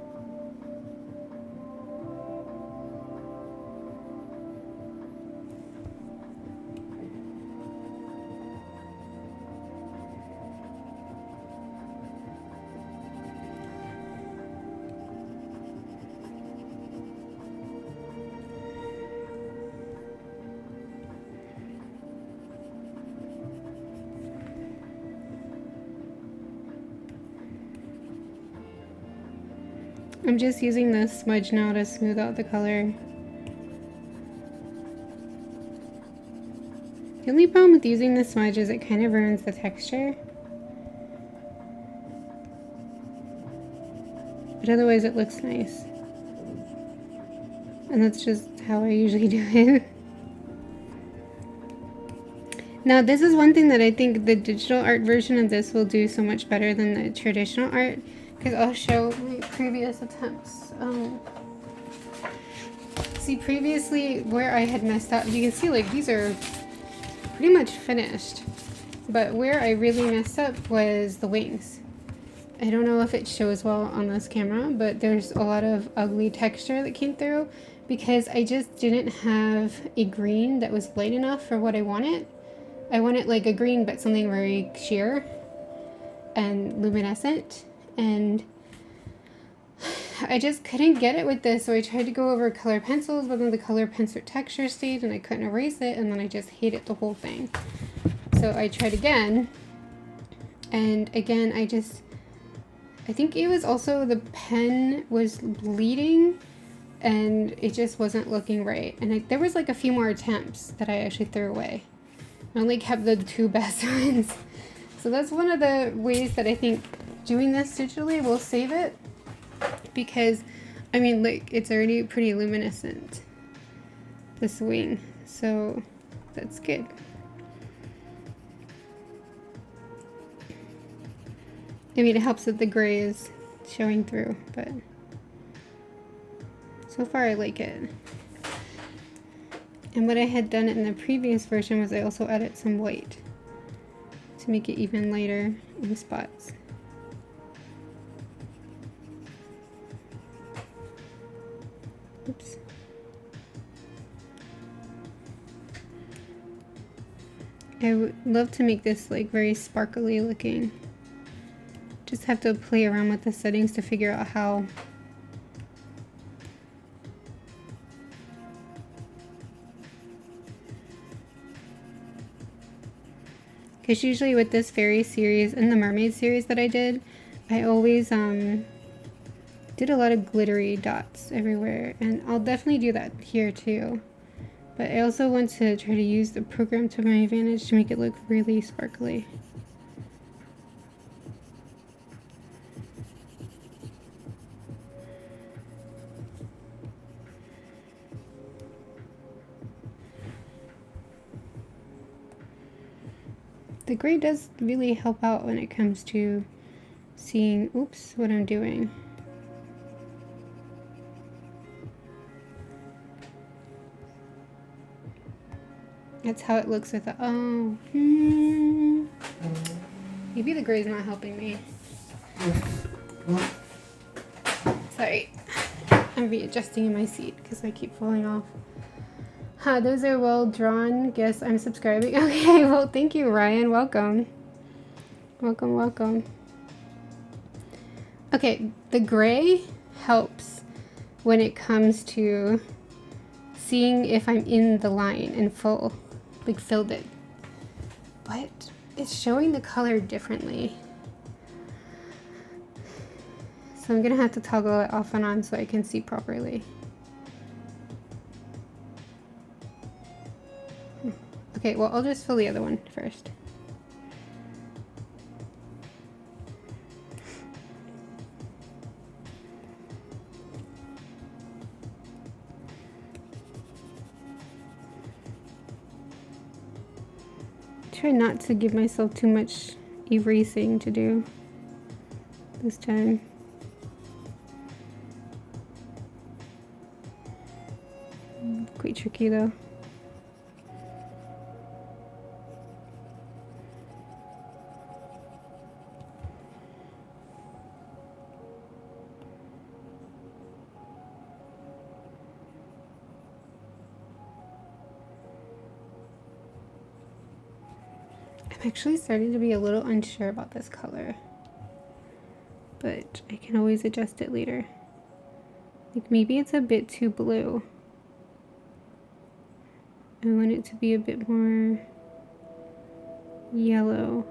I'm just using this smudge now to smooth out the color. The only problem with using the smudge is it kind of ruins the texture. But otherwise it looks nice. And that's just how I usually do it. Now this is one thing that I think the digital art version of this will do so much better than the traditional art. Because I'll show my previous attempts. See, previously where I had messed up, you can see like these are pretty much finished. But where I really messed up was the wings. I don't know if it shows well on this camera, but there's a lot of ugly texture that came through because I just didn't have a green that was light enough for what I wanted. I wanted like a green but something very sheer and luminescent. And I just couldn't get it with this, so I tried to go over color pencils, but then the color pencil texture stayed and I couldn't erase it, and then I just hated the whole thing. So I tried again, and again I think it was also the pen was bleeding and it just wasn't looking right, and there was like a few more attempts that I actually threw away. I only kept the two best ones. So that's one of the ways that I think doing this digitally will save it, because I mean, like, it's already pretty luminescent, this wing, so that's good. I mean, it helps that the gray is showing through, but so far I like it. And what I had done in the previous version was I also added some white to make it even lighter in spots. Oops. I would love to make this like very sparkly looking. Just have to play around with the settings to figure out how. Because usually with this fairy series and the mermaid series that I did, I always did a lot of glittery dots everywhere, and I'll definitely do that here too. But I also want to try to use the program to my advantage to make it look really sparkly. The gray does really help out when it comes to seeing, oops, what I'm doing. That's how it looks with the, oh. Maybe the gray's not helping me. Sorry. I'm readjusting in my seat because I keep falling off. Huh, those are well drawn. Guess I'm subscribing. Okay, well, thank you, Ryan. Welcome. Welcome, welcome. Okay, the gray helps when it comes to seeing if I'm in the line and full, like filled it. But it's showing the color differently. So I'm gonna have to toggle it off and on so I can see properly. Okay, well, I'll just fill the other one first. Try not to give myself too much erasing to do this time. Quite tricky though. I'm actually starting to be a little unsure about this color, but I can always adjust it later. Like maybe it's a bit too blue. I want it to be a bit more yellow.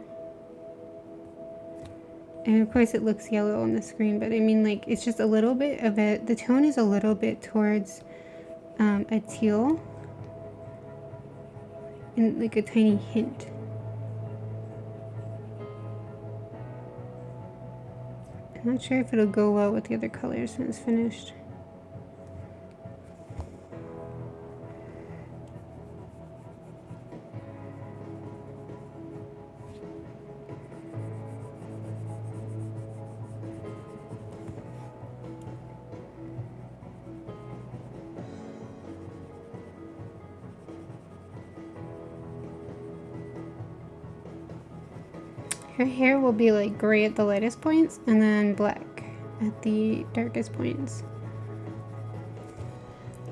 And of course it looks yellow on the screen, but I mean, like, it's just a little bit of it. The tone is a little bit towards a teal and like a tiny hint. I'm not sure if it'll go well with the other colors when it's finished. Her hair will be like gray at the lightest points and then black at the darkest points.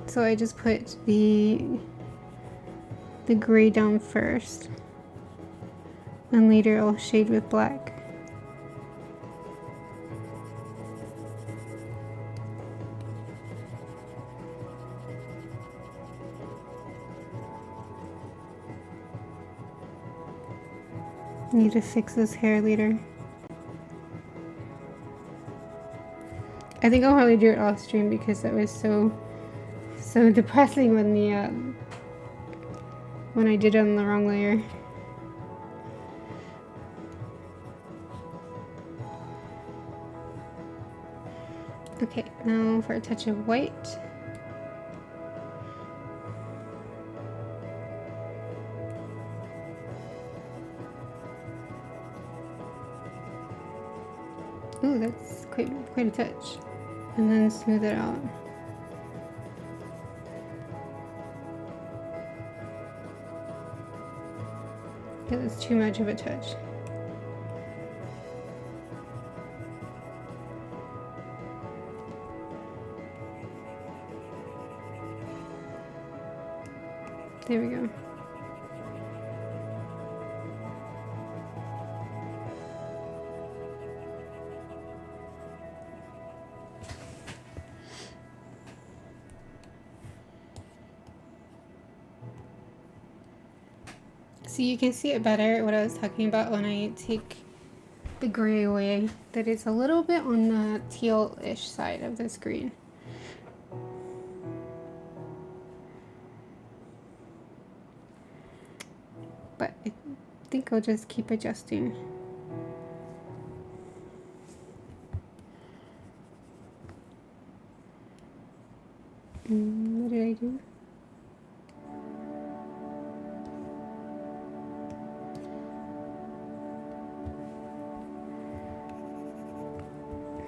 So I just put the gray down first, and later I'll shade with black. Need to fix this hair later. I think I'll probably do it off stream because that was so depressing when the when I did it on the wrong layer. Okay, now for a touch of white. Ooh, that's quite a touch. And then smooth it out. Yeah, that's too much of a touch. There we go. So you can see it better, what I was talking about when I take the gray away, that it's a little bit on the teal-ish side of the screen. But I think I'll just keep adjusting. What did I do?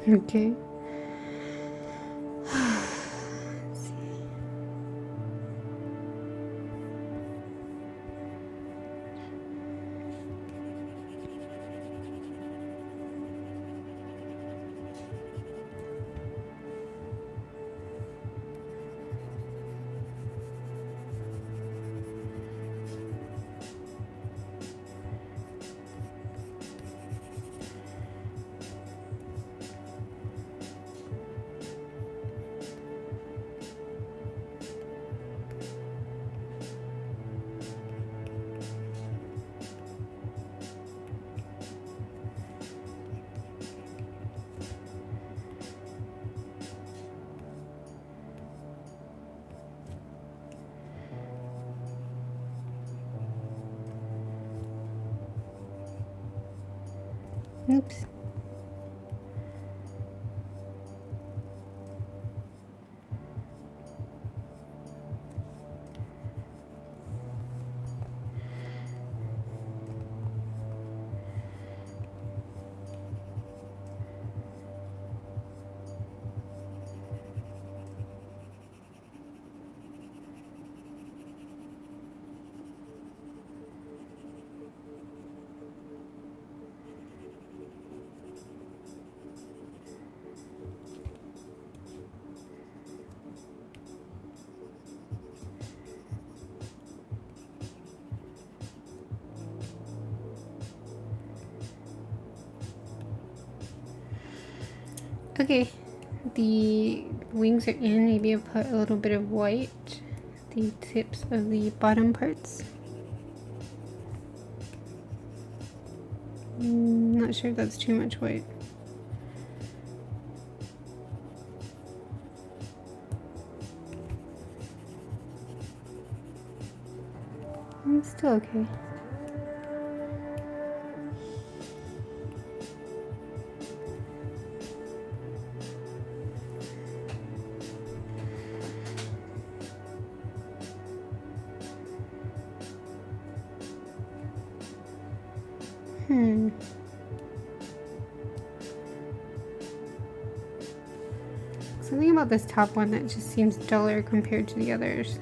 Okay. Let's see. Oops. Okay, the wings are in. Maybe I'll put a little bit of white, the tips of the bottom parts. Not sure if that's too much white. It's still okay. Something about this top one that just seems duller compared to the others.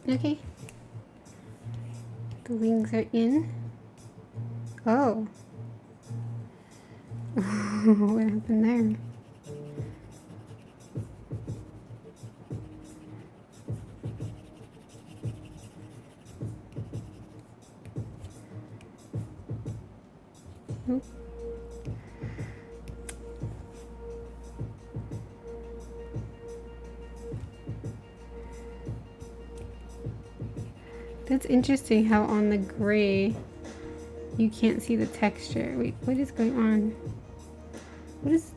Okay. The wings are in. Oh. What happened there? Oop. That's interesting how on the gray you can't see the texture. Wait, what is going on? What is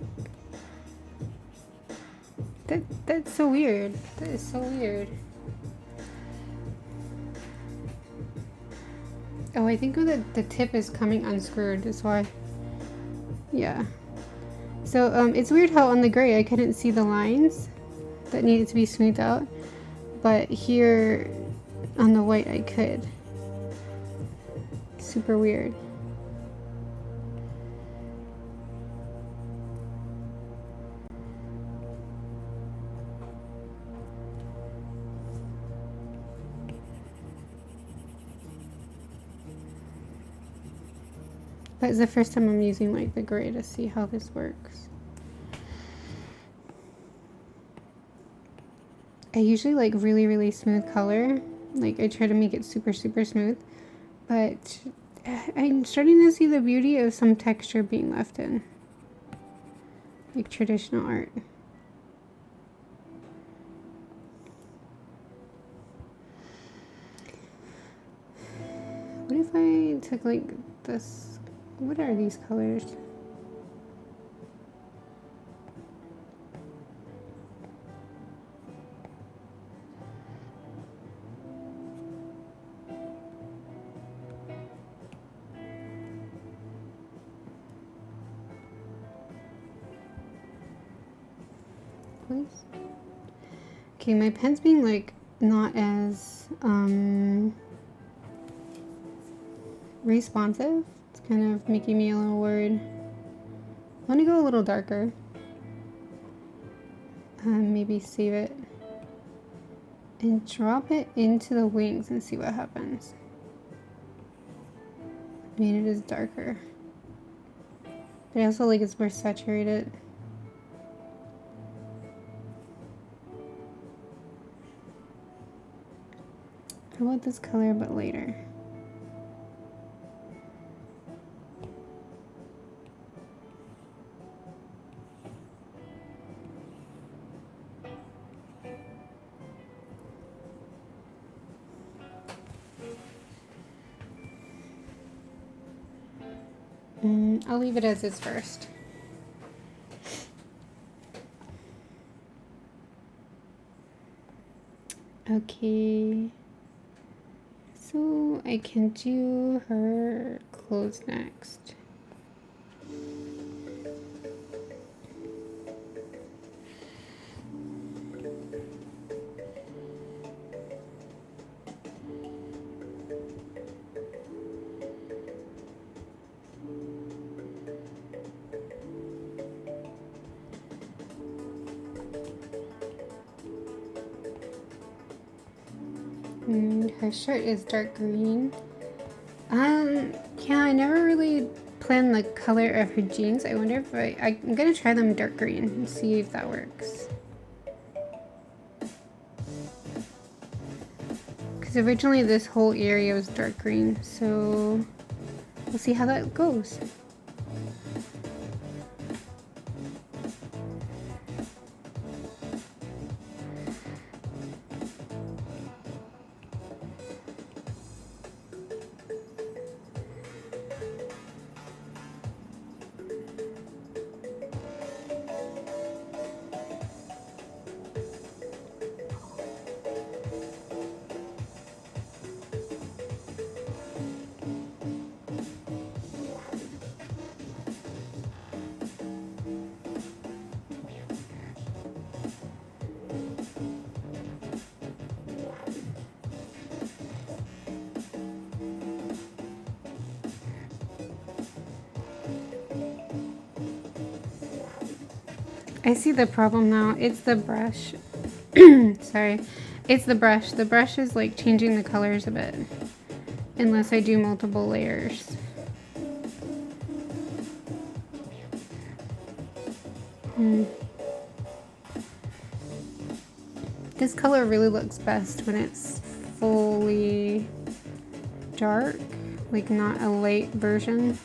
that? That's so weird. That is so weird. Oh, I think the tip is coming unscrewed. That's why. Yeah. So it's weird how on the gray I couldn't see the lines that needed to be smoothed out, but here on the white I could. Super weird. But it's the first time I'm using like the gray to see how this works. I usually like really smooth color. Like I try to make it super smooth, but I'm starting to see the beauty of some texture being left in, like traditional art. What if I took like this? What are these colors? Please. Okay, my pen's being like not as responsive. It's kind of making me a little worried. I want to go a little darker. maybe save it and drop it into the wings and see what happens. I mean, it is darker, but I also like it's more saturated. How about this color but lighter? I'll leave it as is first. Okay, so I can do her clothes next. Her shirt is dark green. Yeah, I never really planned the color of her jeans. I wonder if I'm gonna try them dark green and see if that works. Because originally this whole area was dark green, so we'll see how that goes. I see the problem now. It's the brush. Sorry. It's the brush. The brush is like changing the colors a bit. Unless I do multiple layers. This color really looks best when it's fully dark. Like not a light version.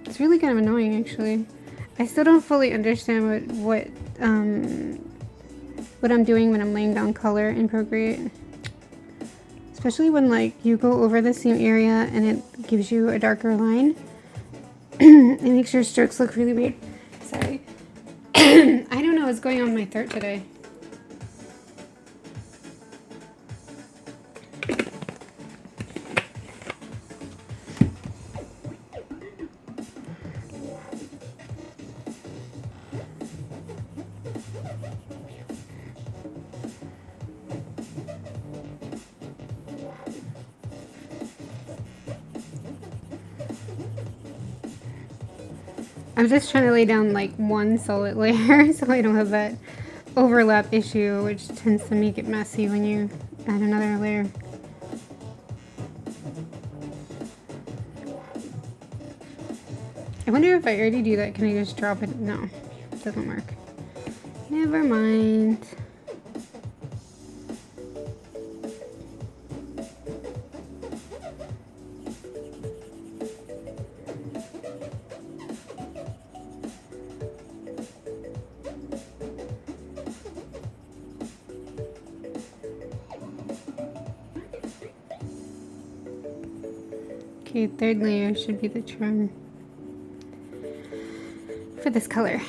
It's really kind of annoying, actually. I still don't fully understand what I'm doing when I'm laying down color in Procreate. Especially when like you go over the same area and it gives you a darker line. It makes your strokes look really weird. Sorry. I don't know what's going on in my throat today. I'm just trying to lay down like one solid layer so I don't have that overlap issue, which tends to make it messy when you add another layer. I wonder if I already do that, can I just drop it? No, it doesn't work. Never mind. Okay, third layer should be the trim for this color.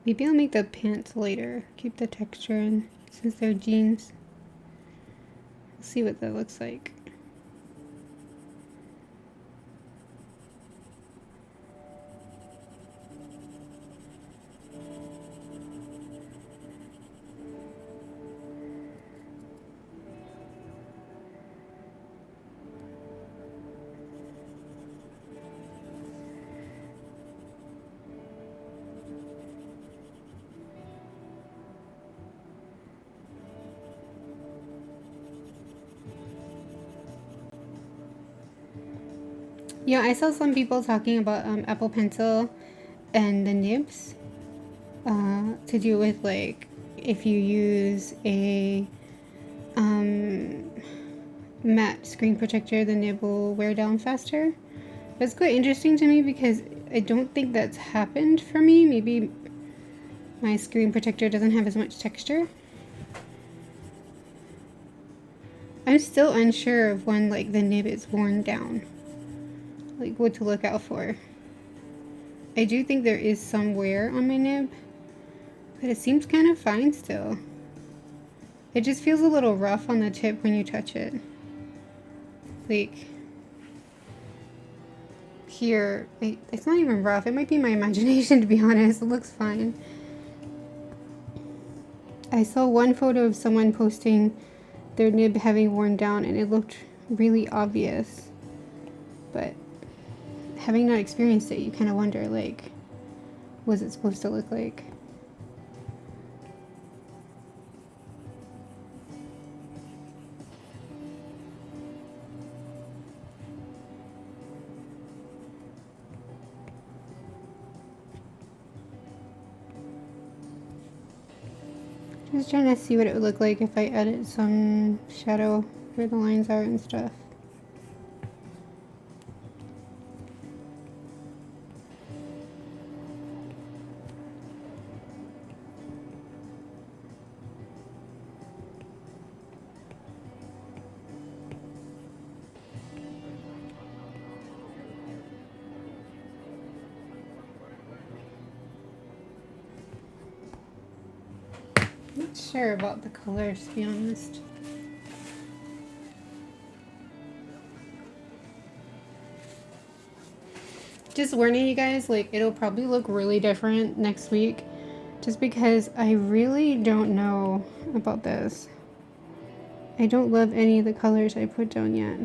Maybe I'll make the pants lighter. Keep the texture in since they're jeans. We'll see what that looks like. Yeah, I saw some people talking about Apple Pencil and the nibs to do with like if you use a matte screen protector, the nib will wear down faster. That's quite interesting to me because I don't think that's happened for me. Maybe my screen protector doesn't have as much texture. I'm still unsure of when like the nib is worn down. Like what to look out for. I do think there is some wear on my nib, but it seems kind of fine still. It just feels a little rough on the tip when you touch it. Like here, it's not even rough. It might be my imagination, to be honest. It looks fine. I saw one photo of someone posting their nib having worn down and it looked really obvious, but having not experienced it, you kind of wonder, like, what's it supposed to look like? Just trying to see what it would look like if I added some shadow where the lines are and stuff. Not sure about the colors, to be honest. Just warning you guys, like, it'll probably look really different next week just because I really don't know about this. I don't love any of the colors I put down yet.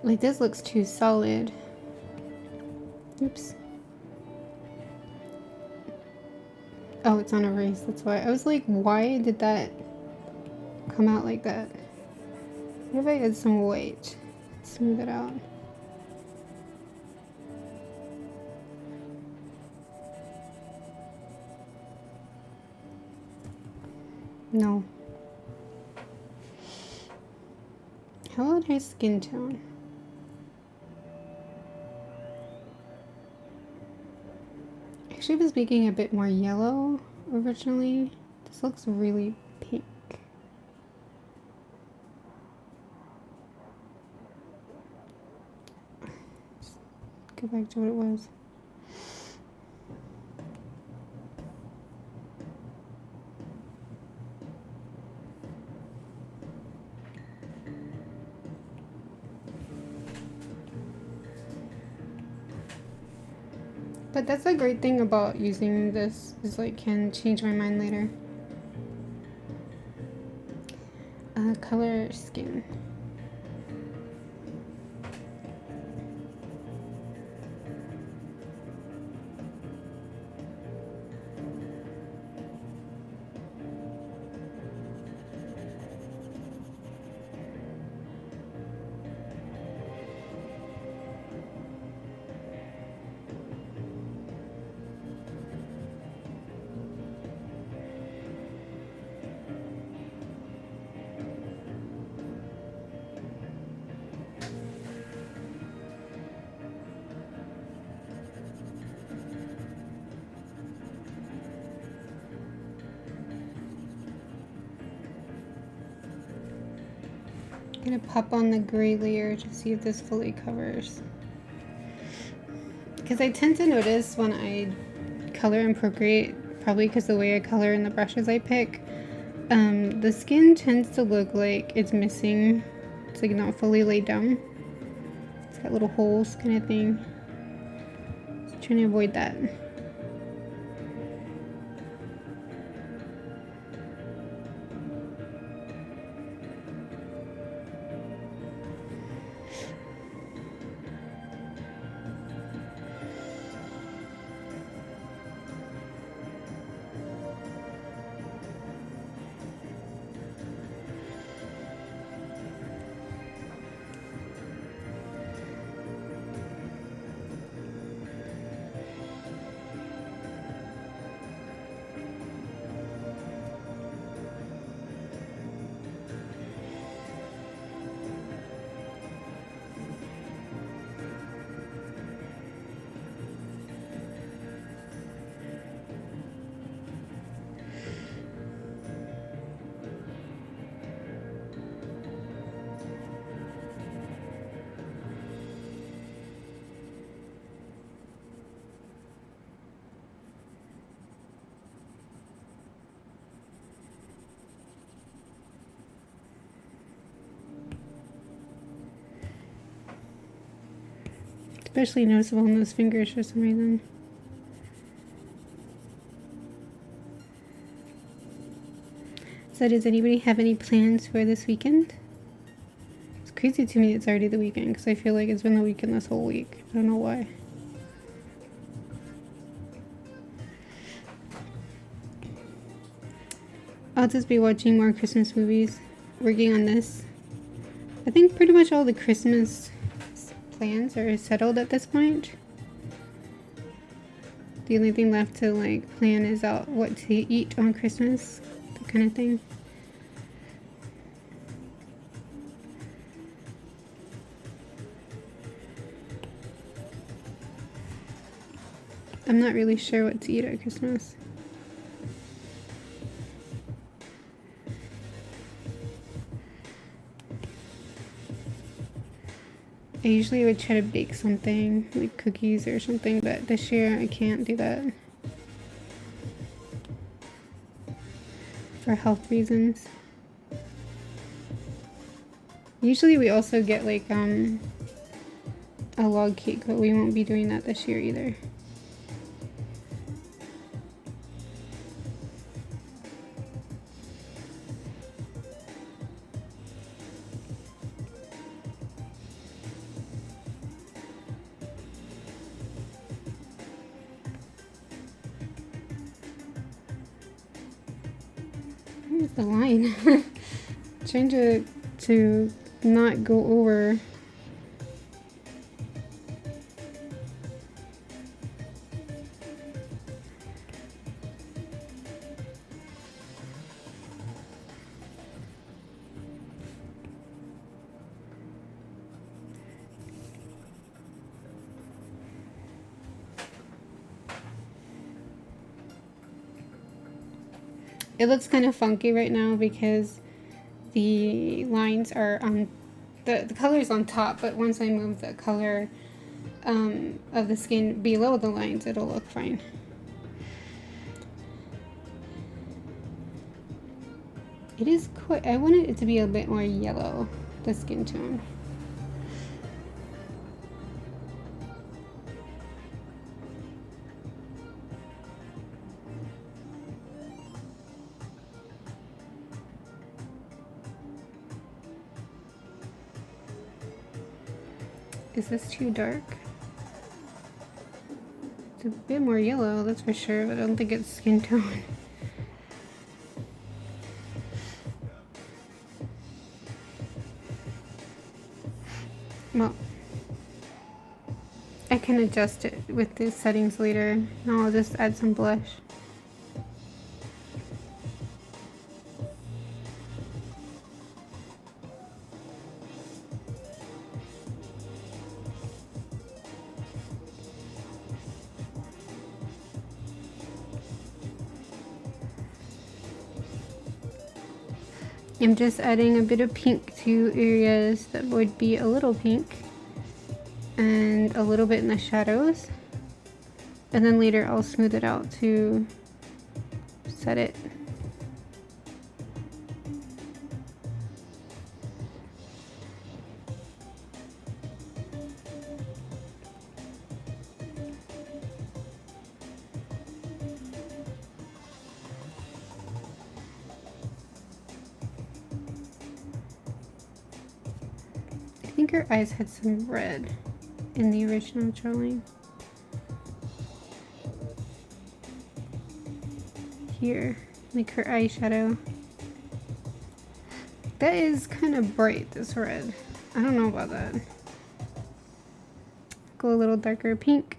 Like, this looks too solid. Oops. Oh, it's on erase, that's why. I was like, why did that come out like that? What if I add some white? Smooth it out. No. How about her skin tone? Actually, I was making a bit more yellow originally. This looks really pink. Just go back to what it was. But that's a great thing about using this, is like can change my mind later. Color skin. I'm gonna pop on the gray layer to see if this fully covers. because I tend to notice when I color in Procreate, probably because the way I color in the brushes I pick, the skin tends to look like it's missing. It's like not fully laid down. It's got little holes kind of thing. Just trying to avoid that. Especially noticeable on those fingers for some reason. So does anybody have any plans for this weekend? It's crazy to me it's already the weekend because I feel like it's been the weekend this whole week. I don't know why. I'll just be watching more Christmas movies, working on this. I think pretty much all the Christmas plans are settled at this point. The only thing left to like plan is out what to eat on Christmas, that kind of thing. I'm not really sure what to eat at Christmas. I usually would try to bake something, like cookies or something, but this year I can't do that. For health reasons. Usually we also get like a log cake, but we won't be doing that this year either. Where's the line? Trying to not go over. It looks kind of funky right now because the lines are on the color's on top, but once I move the color of the skin below the lines, it'll look fine. It is quite, I wanted it to be a bit more yellow, the skin tone. Is this too dark? It's a bit more yellow, that's for sure, but I don't think it's skin tone. Well, I can adjust it with the settings later. Now I'll just add some blush. I'm just adding a bit of pink to areas that would be a little pink and a little bit in the shadows. And then later I'll smooth it out to set it. I think her eyes had some red in the original drawing. Here, like her eyeshadow. That is kind of bright, this red. I don't know about that. Go a little darker pink.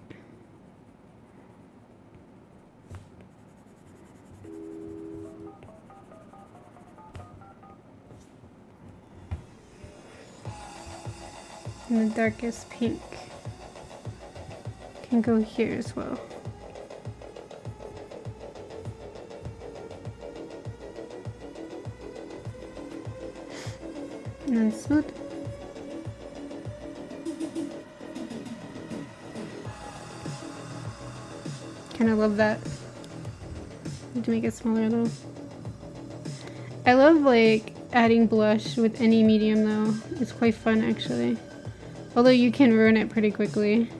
And the darkest pink can go here as well. And then smooth. Kind of love that. Need to make it smaller though. I love like adding blush with any medium though. It's quite fun actually. Although you can ruin it pretty quickly.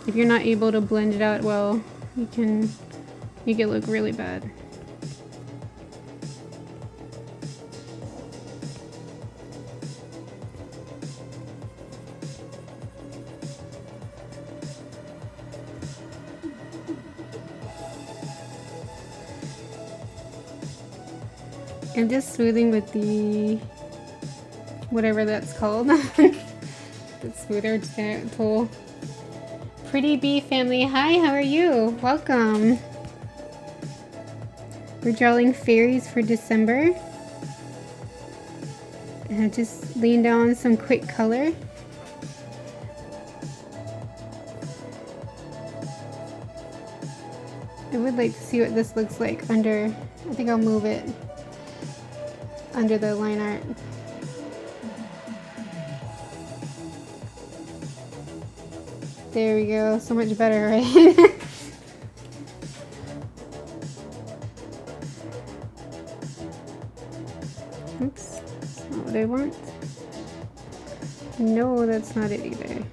If you're not able to blend it out well, you can make it look really bad. I'm just smoothing with the whatever that's called. The smoother tool. Pretty Bee family, hi, how are you? Welcome. We're drawing fairies for December. And I just laying down some quick color. I would like to see what this looks like under, I think I'll move it under the line art. There we go, so much better, right? Oops, that's not what I want. No, that's not it either.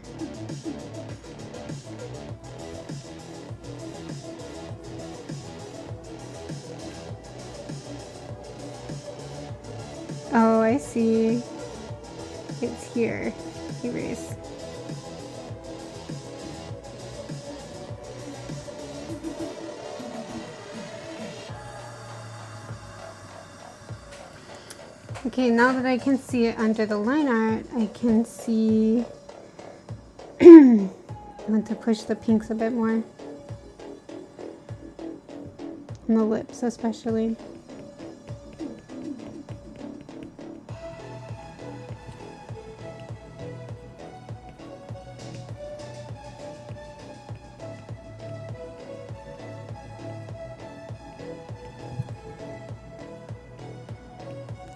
Oh, I see. It's here. Erase. Okay, now that I can see it under the line art, I can see I want to push the pinks a bit more. On the lips especially.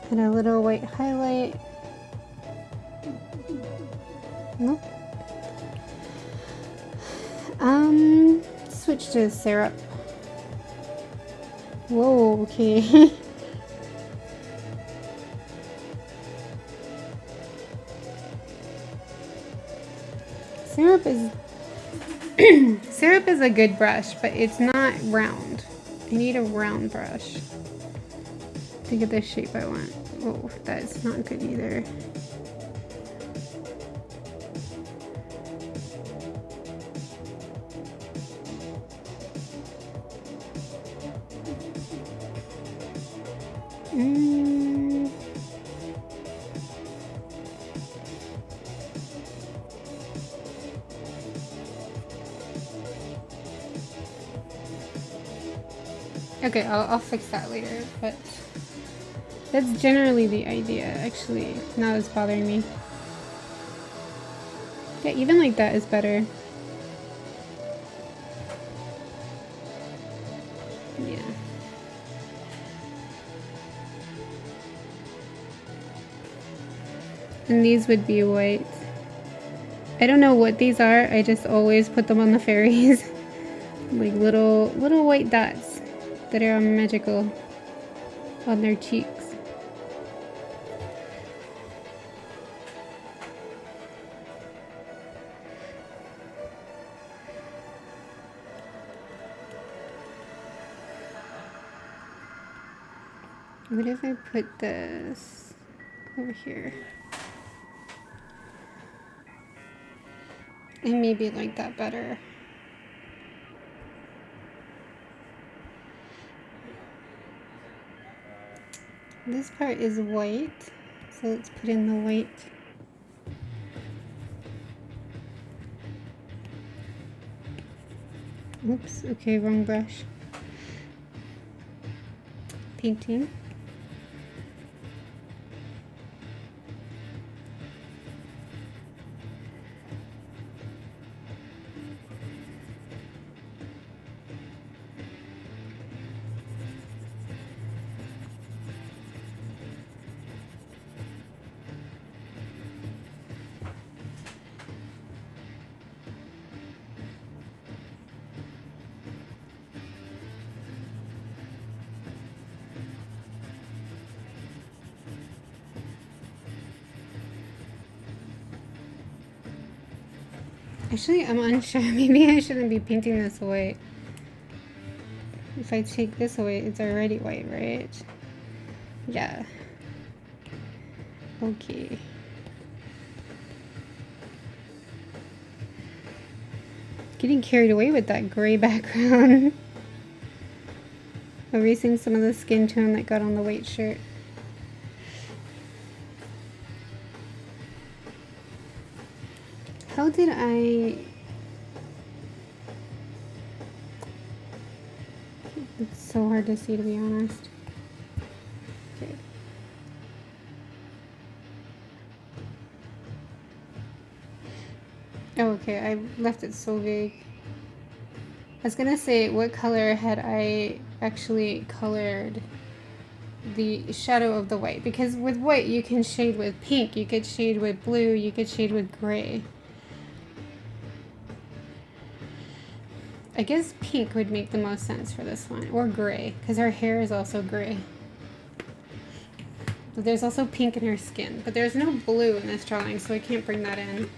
And a little white highlight. Nope. Switch to syrup. Whoa, okay. Syrup is syrup is a good brush, but it's not round. I need a round brush to get the shape I want. Oh, that's not good either. Okay, I'll fix that later, but that's generally the idea, actually. Now it's bothering me. Yeah, even like that is better. Yeah. And these would be white. I don't know what these are. I just always put them on the fairies. Like little white dots that are magical on their cheeks. What if I put this over here? I maybe like that better. This part is white, so let's put in the white. Oops, okay, wrong brush. Painting. Actually, I'm unsure. Maybe I shouldn't be painting this white. If I take this away, it's already white, right? Yeah. Okay. Getting carried away with that gray background. Erasing some of the skin tone that got on the white shirt. How did I... It's so hard to see, to be honest. Okay. Oh, okay, I left it so vague. I was gonna say, what color had I actually colored the shadow of the white? Because with white, you can shade with pink, you could shade with blue, you could shade with gray. I guess pink would make the most sense for this one, or gray, because her hair is also gray. But there's also pink in her skin, but there's no blue in this drawing, so I can't bring that in.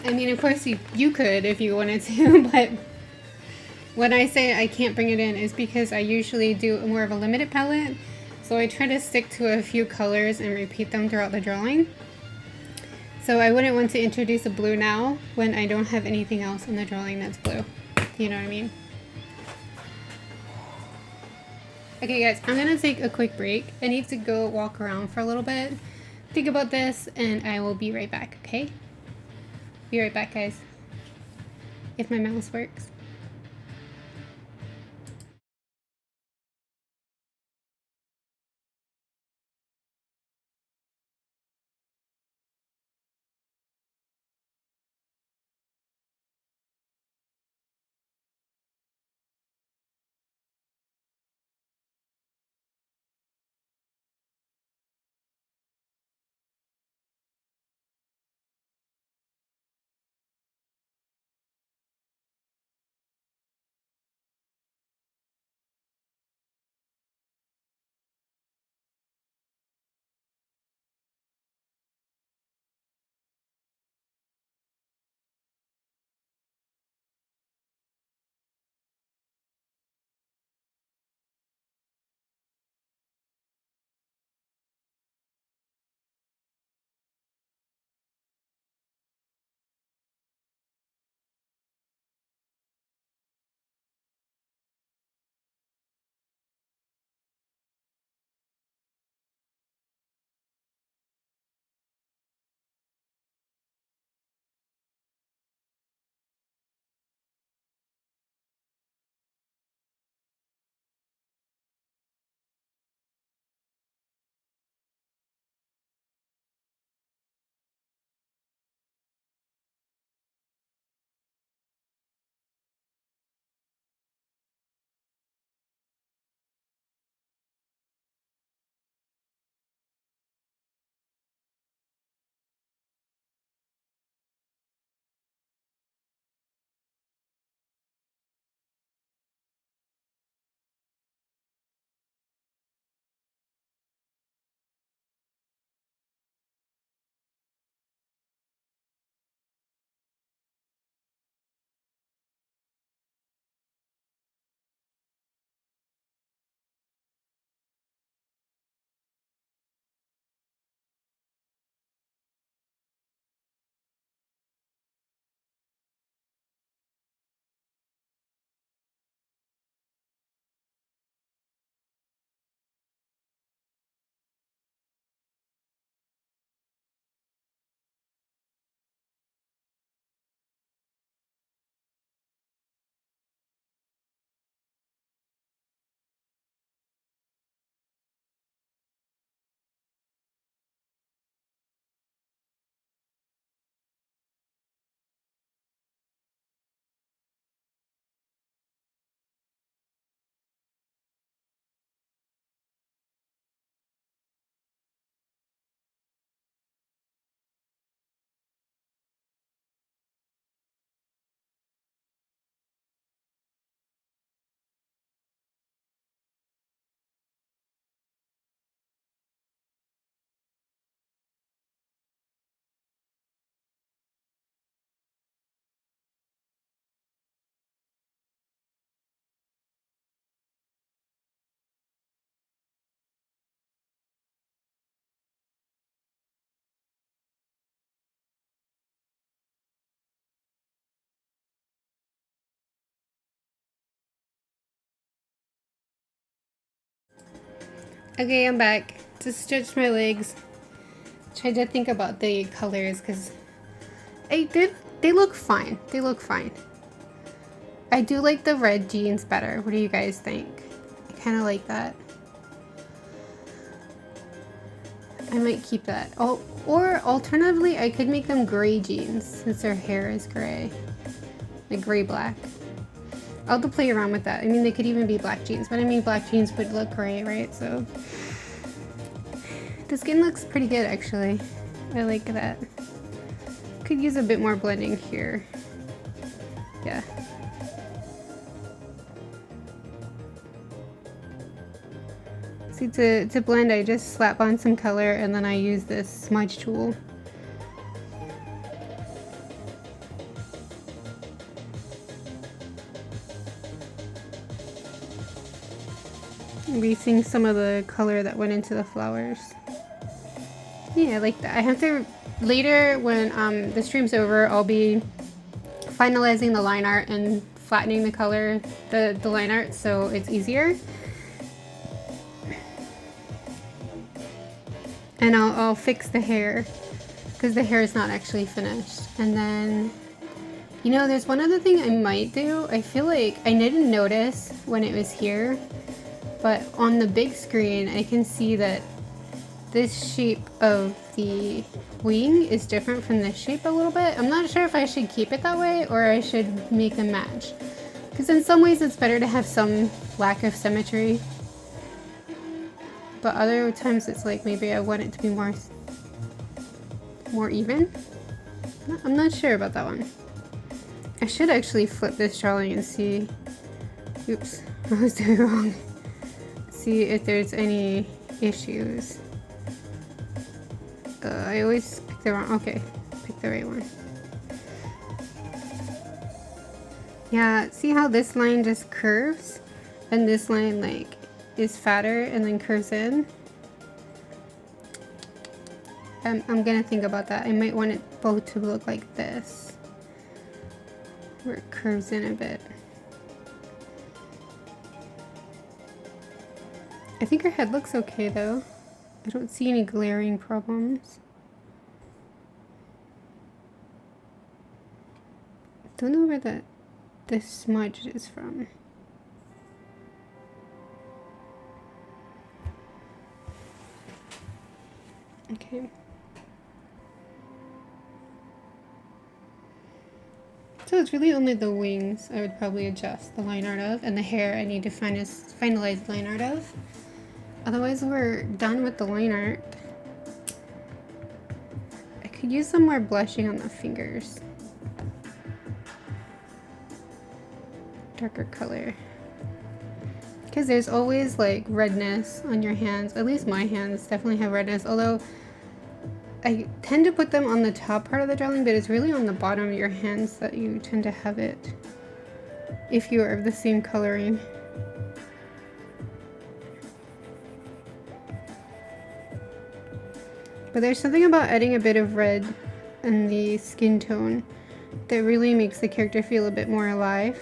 I mean, of course you could if you wanted to, but when I say I can't bring it in is because I usually do more of a limited palette, so I try to stick to a few colors and repeat them throughout the drawing. So I wouldn't want to introduce a blue now when I don't have anything else in the drawing that's blue. You know what I mean? Okay guys, I'm gonna take a quick break. I need to go walk around for a little bit, think about this, and I will be right back, okay? Be right back, guys. If my mouse works. Okay, I'm back to stretch my legs. Tried to think about the colors because they look fine. They look fine. I do like the red jeans better. What do you guys think? I kind of like that. I might keep that. Oh, or alternatively, I could make them gray jeans since their hair is gray. Like gray-black. I'll have to play around with that. I mean, they could even be black jeans, but I mean, black jeans would look gray, right? So, the skin looks pretty good, actually. I like that. Could use a bit more blending here. Yeah. See, to blend, I just slap on some color and then I use this smudge tool. Erasing some of the color that went into the flowers. Yeah, I like that. I have to, later when the stream's over, I'll be finalizing the line art and flattening the color, the line art, so it's easier. And I'll fix the hair, because the hair is not actually finished. And then, you know, there's one other thing I might do. I feel like I didn't notice when it was here, but on the big screen, I can see that this shape of the wing is different from this shape a little bit. I'm not sure if I should keep it that way or I should make them match. Because in some ways it's better to have some lack of symmetry. But other times it's like maybe I want it to be more even. I'm not sure about that one. I should actually flip this drawing and see. Oops, I was doing it wrong. See if there's any issues. I always pick the wrong. Okay, pick the right one. Yeah, see how this line just curves, and this line like is fatter and then curves in. I'm gonna think about that. I might want it both to look like this, where it curves in a bit. I think her head looks okay though. I don't see any glaring problems. Don't know where the smudge is from. Okay. So it's really only the wings I would probably adjust the line art of, and the hair I need to finalize the line art of. Otherwise we're done with the line art. I could use some more blushing on the fingers. Darker color. Because there's always like redness on your hands. At least my hands definitely have redness. Although I tend to put them on the top part of the drawing, but it's really on the bottom of your hands that you tend to have it. If you are of the same coloring. But there's something about adding a bit of red in the skin tone that really makes the character feel a bit more alive.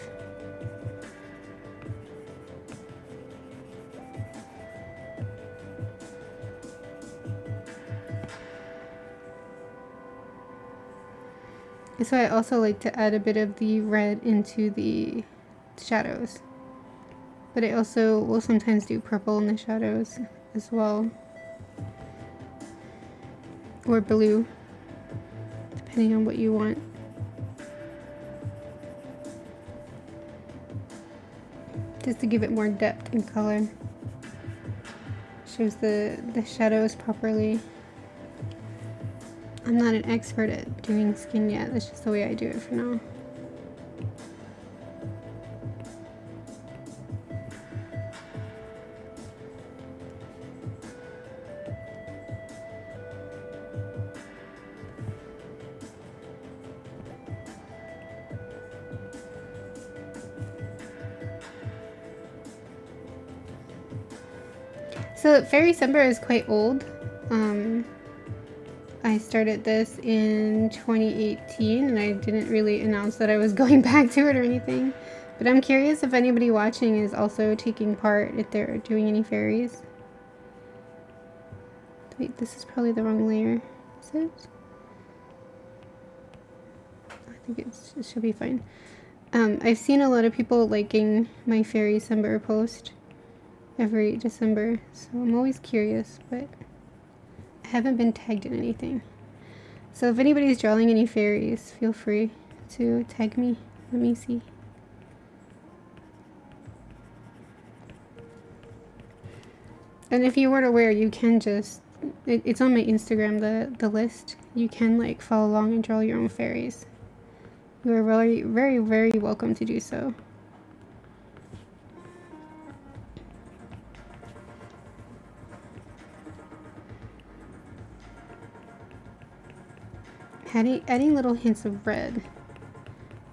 So I also like to add a bit of the red into the shadows. But I also will sometimes do purple in the shadows as well. Or blue, depending on what you want. Just to give it more depth and color. Shows the shadows properly. I'm not an expert at doing skin yet, that's just the way I do it for now. So Fairycember is quite old. I started this in 2018 and I didn't really announce that I was going back to it or anything. But I'm curious if anybody watching is also taking part, if they're doing any fairies. Wait, this is probably the wrong layer. Is it? I think it should be fine. I've seen a lot of people liking my Fairycember post every December, so I'm always curious, but I haven't been tagged in anything. So if anybody's drawing any fairies, feel free to tag me. Let me see. And if you weren't aware, you can just, it's on my Instagram, the list. You can like follow along and draw your own fairies. You are very, very, very welcome to do so. Adding little hints of red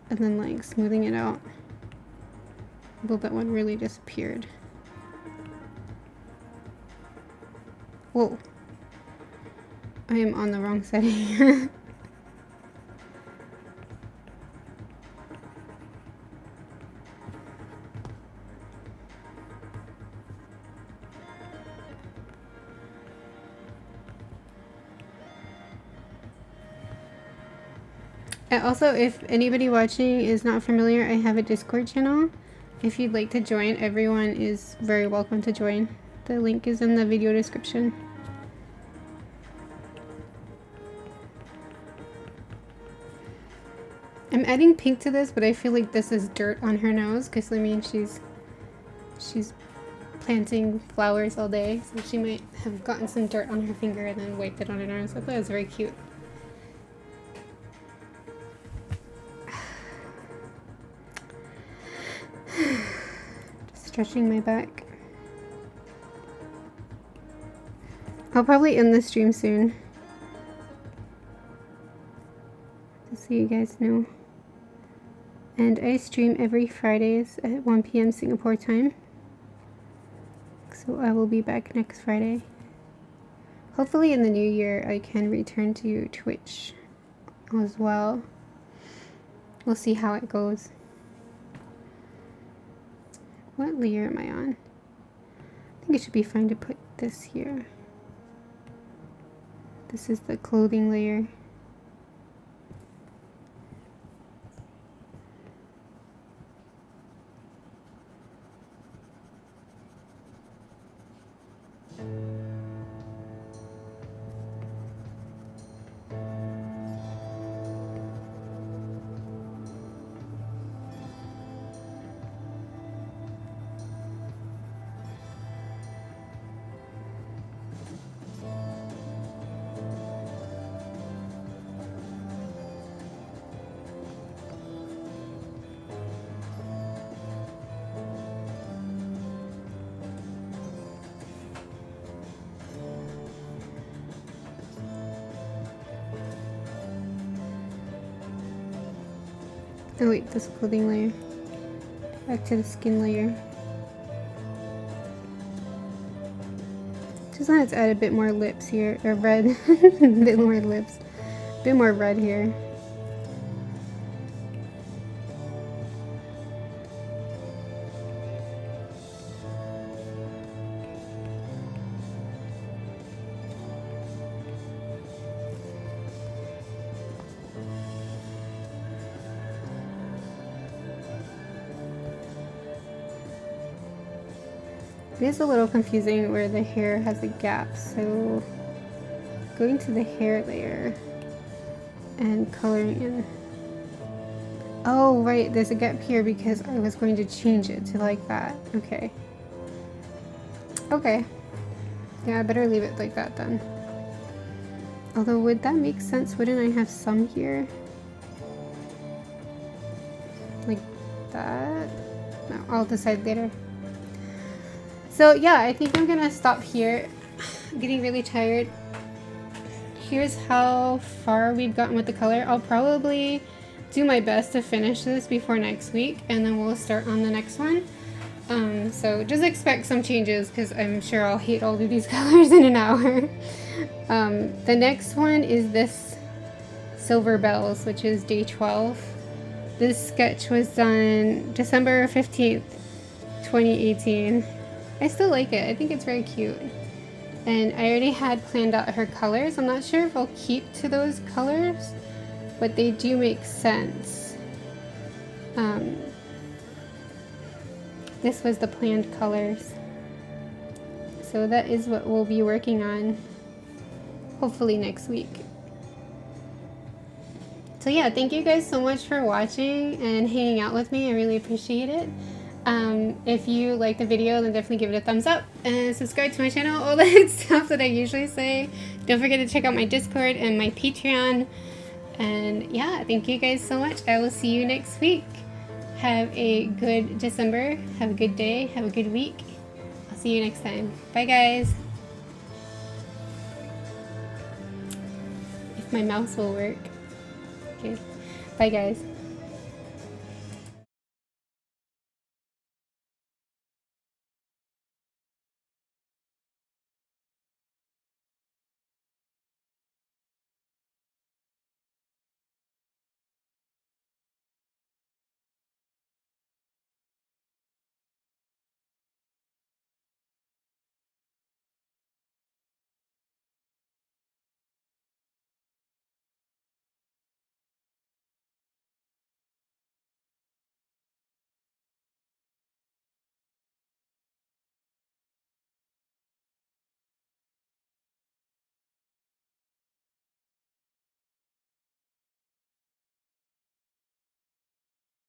and then like smoothing it out. Although that one really disappeared. Whoa. I am on the wrong setting. Also, if anybody watching is not familiar, I have a Discord channel. If you'd like to join, everyone is very welcome to join. The link is in the video description. I'm adding pink to this, but I feel like this is dirt on her nose, because I mean she's planting flowers all day, so she might have gotten some dirt on her finger and then wiped it on her nose. I thought it was very cute. Just stretching my back. I'll probably end the stream soon, just so you guys know. And I stream every Fridays at 1 p.m. Singapore time. So I will be back next Friday. Hopefully in the new year I can return to Twitch as well. We'll see how it goes. What layer am I on? I think it should be fine to put this here. This is the clothing layer. Oh wait, this clothing layer. Back to the skin layer. Just wanted to add a bit more lips here, or red. A bit more lips. A bit more red here. It is a little confusing where the hair has a gap, so going to the hair layer and coloring in. Oh right, there's a gap here because I was going to change it to like that. Okay. Okay. Yeah, I better leave it like that then. Although, would that make sense? Wouldn't I have some here? Like that? No, I'll decide later. So yeah, I think I'm gonna stop here. I'm getting really tired. Here's how far we've gotten with the color. I'll probably do my best to finish this before next week, and then we'll start on the next one. So just expect some changes, because I'm sure I'll hate all of these colors in an hour. The next one is this Silver Bells, which is day 12. This sketch was done December 15th, 2018. I still like it. I think it's very cute. And I already had planned out her colors. I'm not sure if I'll keep to those colors, but they do make sense. This was the planned colors. So that is what we'll be working on hopefully next week. So yeah, thank you guys so much for watching and hanging out with me. I really appreciate it. If you like the video, then definitely give it a thumbs up and subscribe to my channel, all that stuff that I usually say. Don't forget to check out my Discord and my Patreon. And yeah, thank you guys so much. I will see you next week. Have a good December. Have a good day. Have a good week. I'll see you next time. Bye guys. If my mouse will work. Okay. Bye guys.